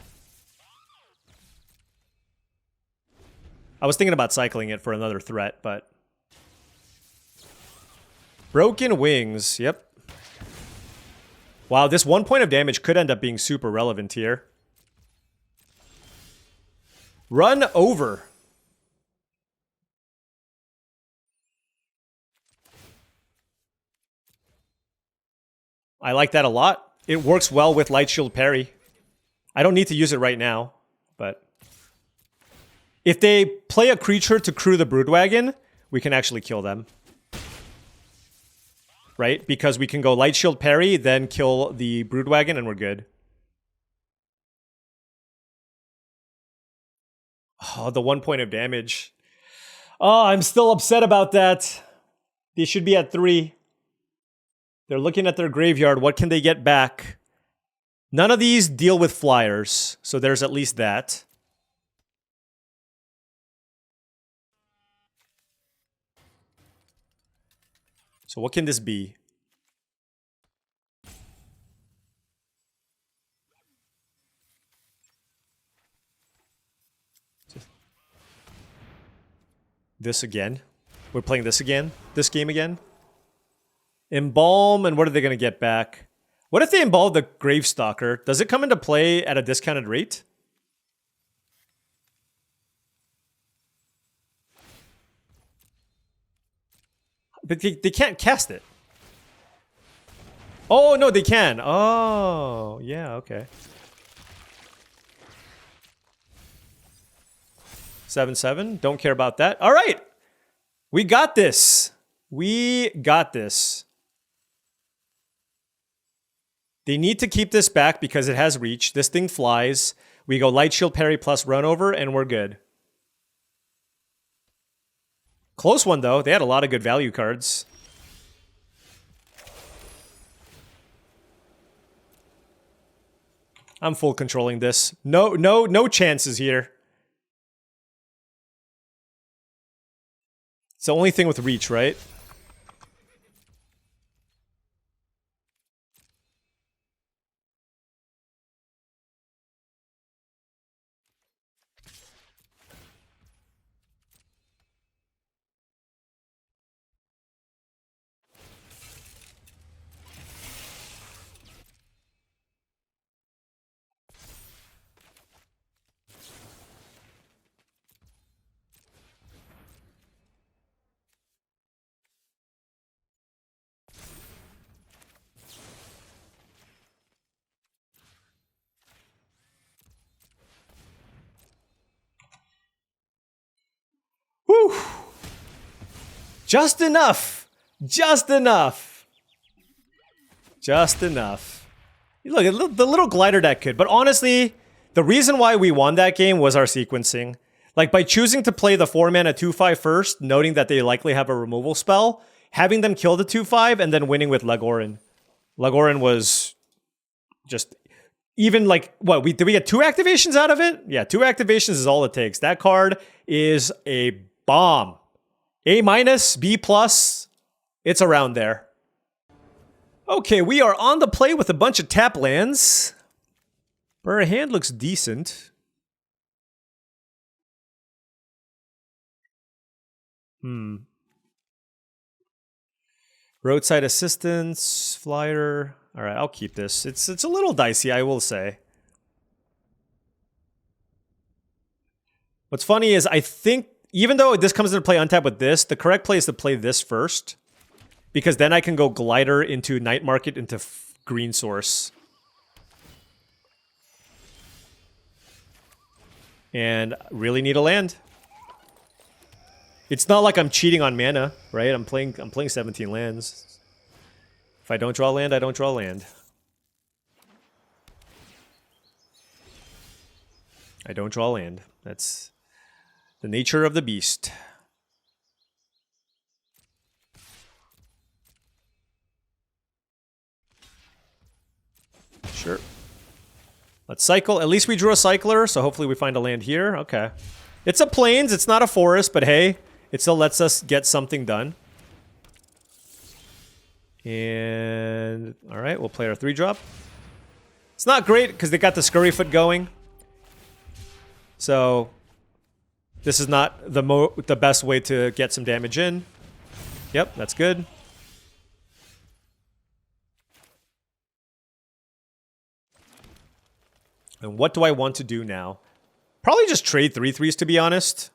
I was thinking about cycling it for another threat, but... Broken Wings, yep. Wow, this 1 point of damage could end up being super relevant here. Run over. I like that a lot. It works well with Light Shield Parry. I don't need to use it right now, but if they play a creature to crew the Broodwagon, we can actually kill them. Right? Because we can go Light Shield Parry, then kill the Broodwagon, and we're good. Oh, the 1 point of damage. Oh, I'm still upset about that. They should be at 3. They're looking at their graveyard. What can they get back? None of these deal with flyers, so there's at least that. So what can this be? This again? We're playing this again? This game again? Embalm, and what are they going to get back? What if they embalm the Gravestalker? Does it come into play at a discounted rate? But they can't cast it. Oh, no, they can. Oh, yeah, okay. 7/7. Don't care about that. All right. We got this. We got this. They need to keep this back because it has reach. This thing flies. We go Light Shield Parry plus run over, and we're good. Close one, though. They had a lot of good value cards. I'm full controlling this. No chances here. It's the only thing with reach, right? Whew. Just enough. Just enough. Just enough. Look, the little glider deck could. But honestly, the reason why we won that game was our sequencing. Like, by choosing to play the 4-mana 2/5 first, noting that they likely have a removal spell, having them kill the 2/5, and then winning with Lagorin. Lagorin was just... Even like, what, did we get 2 activations out of it? Yeah, 2 activations is all it takes. That card is a bomb. A-, B+, it's around there. Okay, we are on the play with a bunch of tap lands. Our hand looks decent. Roadside assistance, flyer. All right, I'll keep this. It's a little dicey, I will say. What's funny is I think, even though this comes into play untapped with this, the correct play is to play this first. Because then I can go Glider into Night Market into Green Source. And really need a land. It's not like I'm cheating on mana, right? I'm playing 17 lands. If I don't draw land, I don't draw land. I don't draw land. That's the nature of the beast. Sure. Let's cycle. At least we drew a cycler, so hopefully we find a land here. Okay. It's a plains, it's not a forest, but hey, it still lets us get something done. And all right, we'll play our 3-drop. It's not great because they got the Scurryfoot going. So this is not the best way to get some damage in. Yep, that's good. And what do I want to do now? Probably just trade 3/3s, to be honest.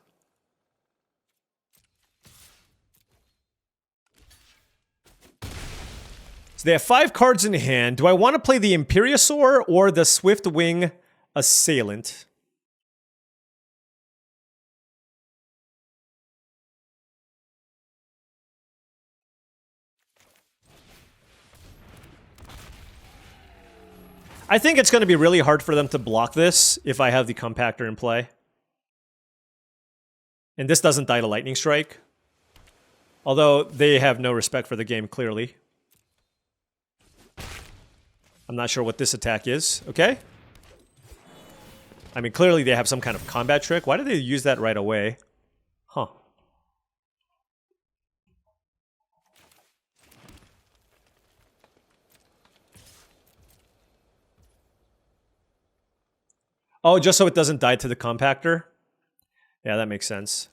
So they have 5 cards in hand. Do I want to play the Imperiosaur or the Swift Wing Assailant? I think it's going to be really hard for them to block this if I have the Compactor in play. And this doesn't die to Lightning Strike. Although they have no respect for the game, clearly. I'm not sure what this attack is. Okay. I mean, clearly they have some kind of combat trick. Why did they use that right away? Huh. Oh, just so it doesn't die to the Compactor? Yeah, that makes sense.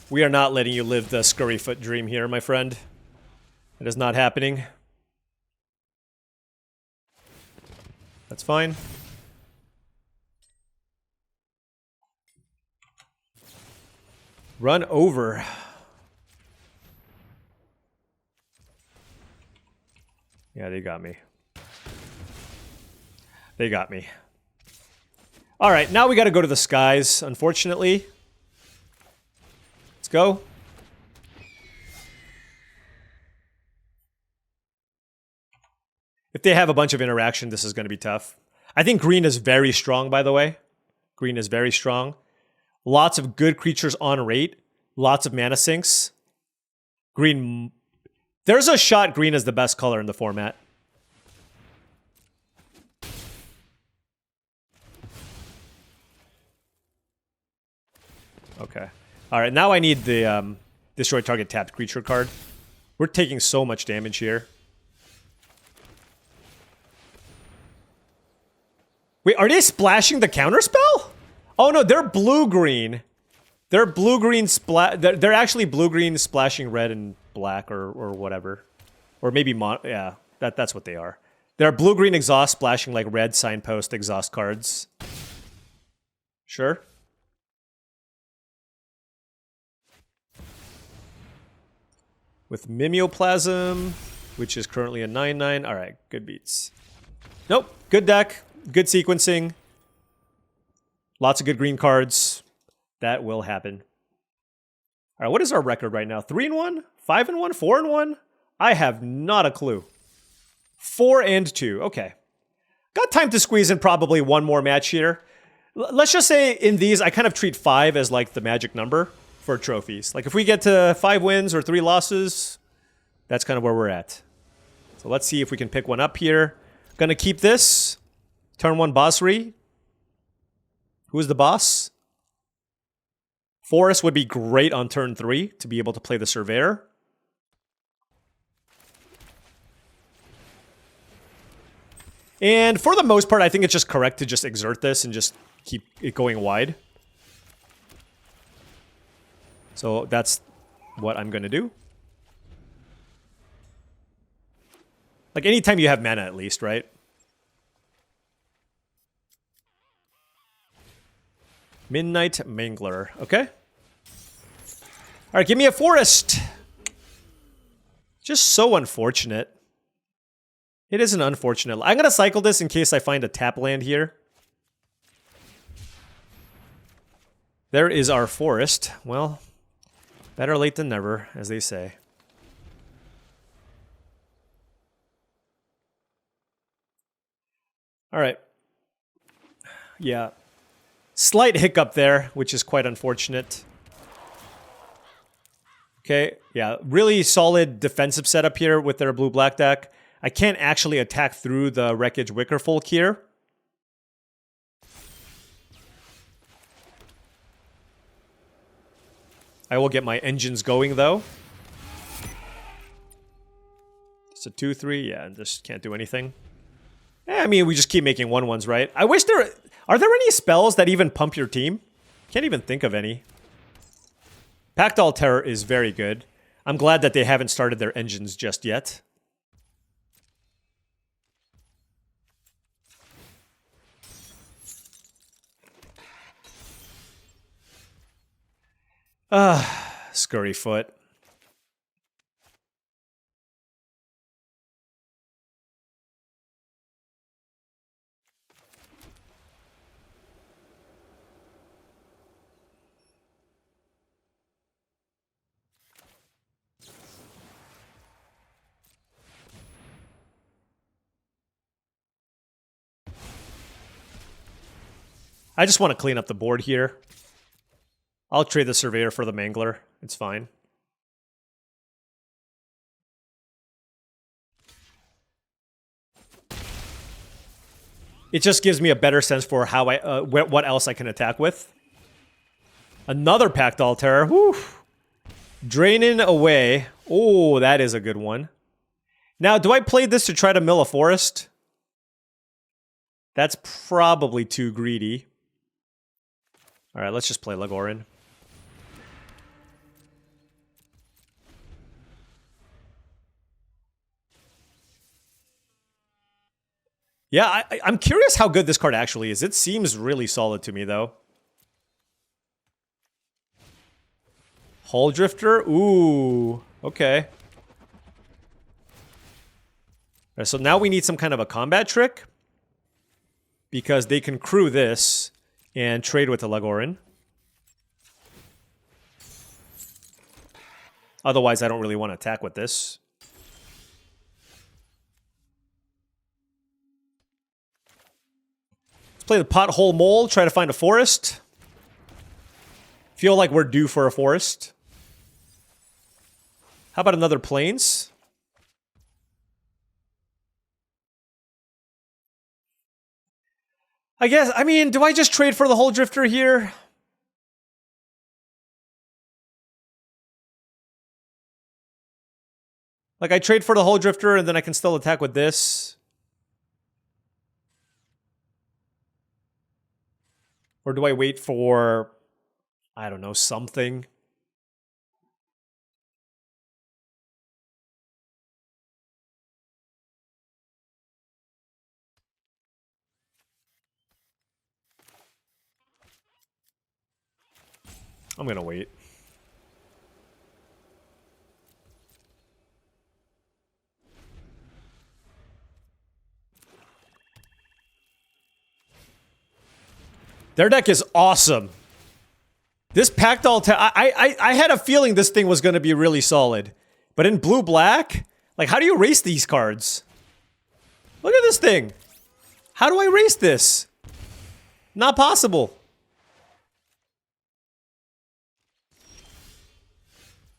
We are not letting you live the Scurryfoot dream here, my friend. It is not happening. That's fine. Run over. Yeah, they got me. They got me. All right, now we got to go to the skies, unfortunately. Let's go. If they have a bunch of interaction, this is going to be tough. I think green is very strong, by the way. Green is very strong. Lots of good creatures on rate. Lots of mana sinks. Green... There's a shot green is the best color in the format. Okay. All right, now I need the destroy target tapped creature card. We're taking so much damage here. Wait, are they splashing the counterspell? Oh no, they're blue-green. They're blue-green they're actually blue-green splashing red and black or whatever. Or maybe yeah, that's what they are. They're blue-green exhaust splashing like red signpost exhaust cards. Sure. With Mimeoplasm, which is currently a 9/9. All right, good beats. Nope, good deck, good sequencing. Lots of good green cards. That will happen. All right, what is our record right now? 3-1, 5-1, 4-1? I have not a clue. 4-2. Okay. Got time to squeeze in probably one more match here. Let's just say in these, I kind of treat 5 as like the magic number for trophies. Like if we get to 5 wins or 3 losses, that's kind of where we're at. So let's see if we can pick one up here. Gonna keep this. Turn 1 Bossry. Who is the boss? Forest would be great on turn 3 to be able to play the Surveyor. And for the most part, I think it's just correct to just exert this and just keep it going wide. So that's what I'm going to do. Like anytime you have mana at least, right? Midnight Mangler. Okay. All right, give me a forest. Just so unfortunate. It is an unfortunate. I'm going to cycle this in case I find a tap land here. There is our forest. Well, better late than never, as they say. All right. Yeah. Slight hiccup there, which is quite unfortunate. Okay, yeah, really solid defensive setup here with their blue-black deck. I can't actually attack through the Wreckage Wickerfolk here. I will get my engines going, though. It's a 2-3, yeah, and just can't do anything. I mean, we just keep making 1/1s, right? I wish there... Are there any spells that even pump your team? Can't even think of any. Pactol Terror is very good. I'm glad that they haven't started their engines just yet. Scurry foot. I just want to clean up the board here. I'll trade the Surveyor for the Mangler. It's fine. It just gives me a better sense for how what else I can attack with. Another Pact Altar. Whew. Draining away. Oh, that is a good one. Now, do I play this to try to mill a forest? That's probably too greedy. All right, let's just play Lagorin. Yeah, I'm curious how good this card actually is. It seems really solid to me, though. Hull Drifter? Ooh, okay. Right, so now we need some kind of a combat trick. Because they can crew this and trade with the Lagorin. Otherwise, I don't really want to attack with this. Let's play the Pothole Mole, try to find a forest. Feel like we're due for a forest. How about another Plains? I guess, I mean, do I just trade for the Hull Drifter here? Like, I trade for the Hull Drifter and then I can still attack with this. Or do I wait for, I don't know, something? I'm gonna wait. Their deck is awesome. This Pact Altar, I had a feeling this thing was gonna be really solid. But in blue-black, like, how do you race these cards? Look at this thing. How do I race this? Not possible.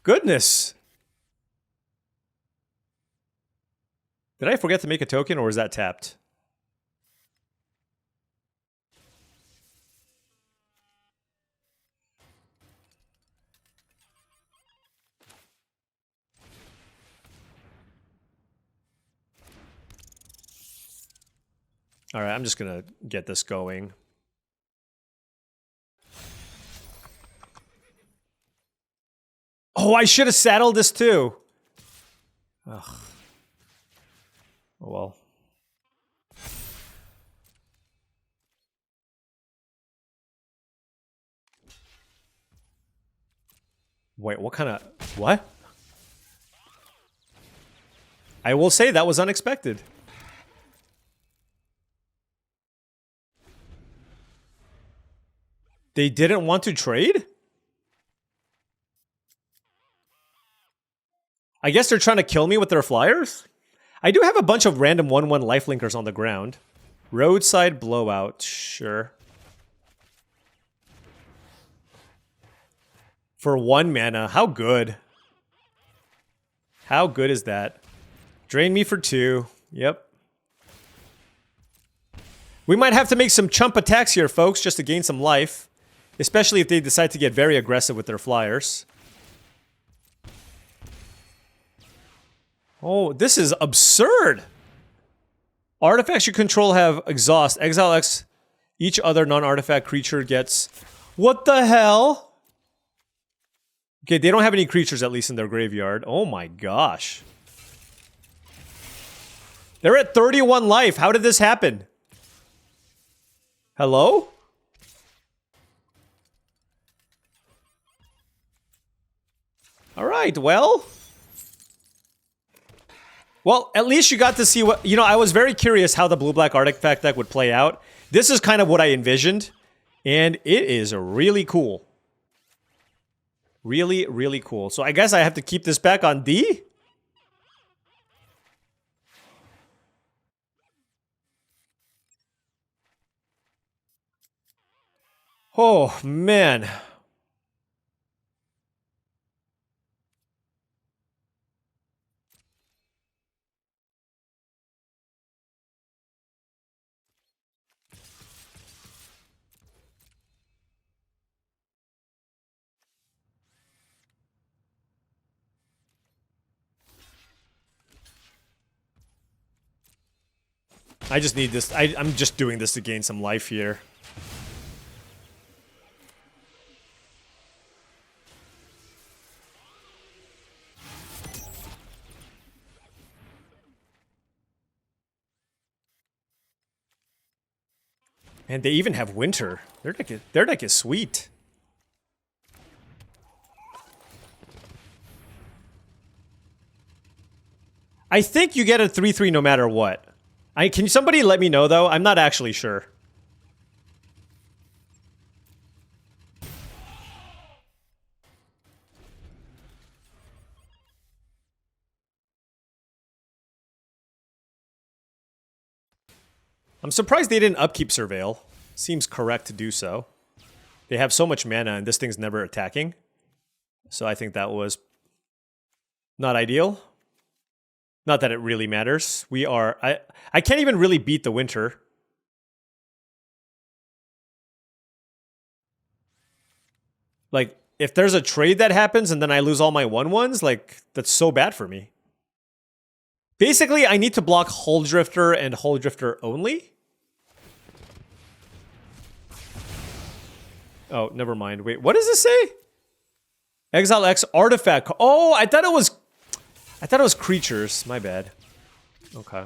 Goodness. Did I forget to make a token, or is that tapped? All right, I'm just gonna get this going. Oh, I should have saddled this too. Ugh. Oh well. Wait, what kind of... What? I will say that was unexpected. They didn't want to trade? I guess they're trying to kill me with their flyers? I do have a bunch of random 1/1 lifelinkers on the ground. Roadside Blowout, sure. For 1 mana, how good? How good is that? Drain me for 2, yep. We might have to make some chump attacks here, folks, just to gain some life. Especially if they decide to get very aggressive with their flyers. Oh, this is absurd! Artifacts you control have exhaust. Exile X. Each other non-artifact creature gets... What the hell? Okay, they don't have any creatures, at least in their graveyard. Oh my gosh. They're at 31 life. How did this happen? Hello? right, well, at least you got to see what, you know, I was very curious how the blue-black artifact deck would play out. This is kind of what I envisioned, and it is really cool. Really, really cool. So I guess I have to keep this back on D? Oh, man. I just need this. I'm just doing this to gain some life here. And they even have winter. Their deck is sweet. I think you get a 3/3 no matter what. Can somebody let me know though? I'm not actually sure. I'm surprised they didn't upkeep Surveil. Seems correct to do so. They have so much mana and this thing's never attacking. So I think that was not ideal. Not that it really matters. I can't even really beat the winter. Like, if there's a trade that happens and then I lose all my 1/1s, like, that's so bad for me. Basically, I need to block Hull Drifter and Hull Drifter only. Oh, never mind. Wait, what does this say? Exile X artifact. Oh, I thought it was creatures. My bad. Okay.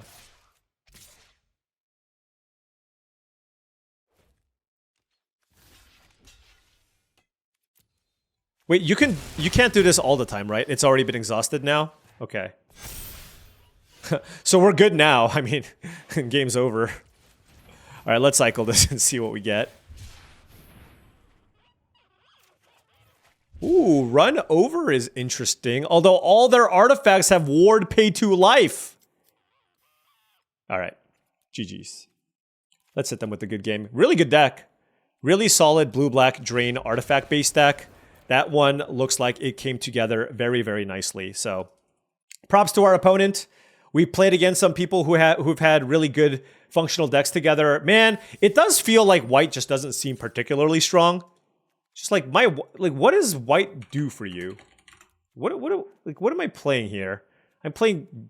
Wait, you can't do this all the time, right? It's already been exhausted now? Okay. So we're good now. I mean, game's over. All right, let's cycle this and see what we get. Ooh, run over is interesting. Although all their artifacts have ward pay 2 life. All right, GG's. Let's hit them with a good game. Really good deck. Really solid blue-black drain artifact-based deck. That one looks like it came together very, very nicely. So props to our opponent. We played against some people who've had really good functional decks together. Man, it does feel like white just doesn't seem particularly strong. Just like what does white do for you? What am I playing here? I'm playing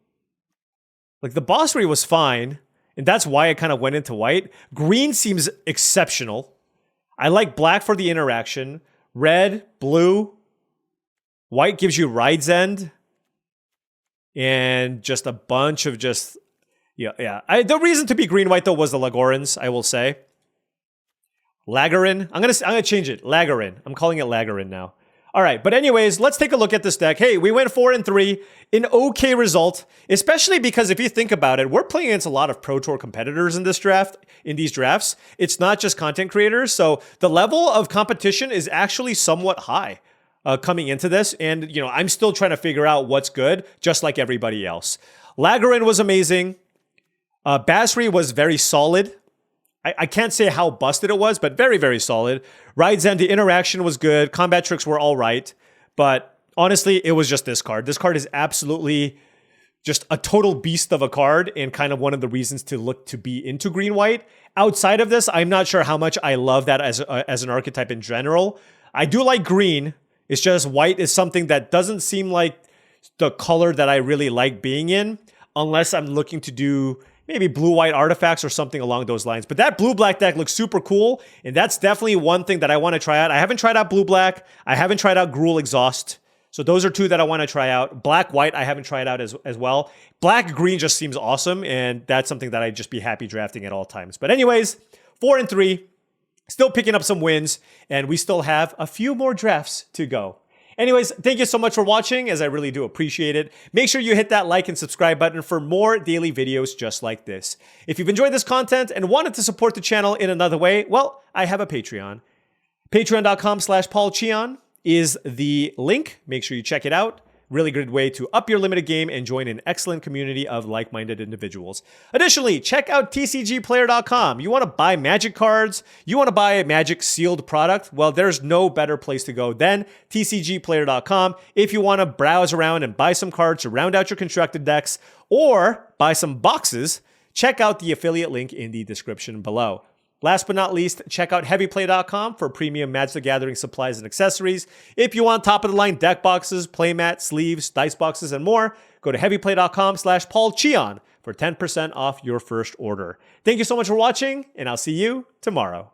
like the boss tree was fine, and that's why I kind of went into white. Green seems exceptional. I like black for the interaction. Red, blue, white gives you Ride's End, and just a bunch of just yeah. The reason to be green white though was the Lagorins, I will say. Lagorin. I'm gonna change it. Lagorin. I'm calling it Lagorin now. All right, but anyways, let's take a look at this deck. Hey, we went 4-3, an okay result, especially because if you think about it, we're playing against a lot of Pro Tour competitors in this draft, in these drafts. It's not just content creators, so the level of competition is actually somewhat high coming into this, and you know, I'm still trying to figure out what's good, just like everybody else. Lagorin was amazing. Basri was very solid. I can't say how busted it was, but very, very solid. Ride's End, the interaction was good. Combat tricks were all right. But honestly, it was just this card. This card is absolutely just a total beast of a card and kind of one of the reasons to look to be into green-white. Outside of this, I'm not sure how much I love that as an archetype in general. I do like green. It's just white is something that doesn't seem like the color that I really like being in unless I'm looking to do maybe blue-white artifacts or something along those lines. But that blue-black deck looks super cool, and that's definitely one thing that I want to try out. I haven't tried out blue-black. I haven't tried out Gruul Exhaust. So those are two that I want to try out. Black-white, I haven't tried out as well. Black-green just seems awesome, and that's something that I'd just be happy drafting at all times. But anyways, 4-3, still picking up some wins, and we still have a few more drafts to go. Anyways, thank you so much for watching, as I really do appreciate it. Make sure you hit that like and subscribe button for more daily videos just like this. If you've enjoyed this content and wanted to support the channel in another way, well, I have a Patreon. Patreon.com/paulcheon is the link. Make sure you check it out. Really good way to up your limited game and join an excellent community of like-minded individuals. Additionally, check out TCGplayer.com. You want to buy Magic cards? You want to buy a Magic sealed product? Well, there's no better place to go than TCGplayer.com. If you want to browse around and buy some cards to round out your constructed decks or buy some boxes, check out the affiliate link in the description below. Last but not least, check out heavyplay.com for premium Magic the Gathering supplies and accessories. If you want top-of-the-line deck boxes, playmats, sleeves, dice boxes, and more, go to heavyplay.com/paulcheon for 10% off your first order. Thank you so much for watching, and I'll see you tomorrow.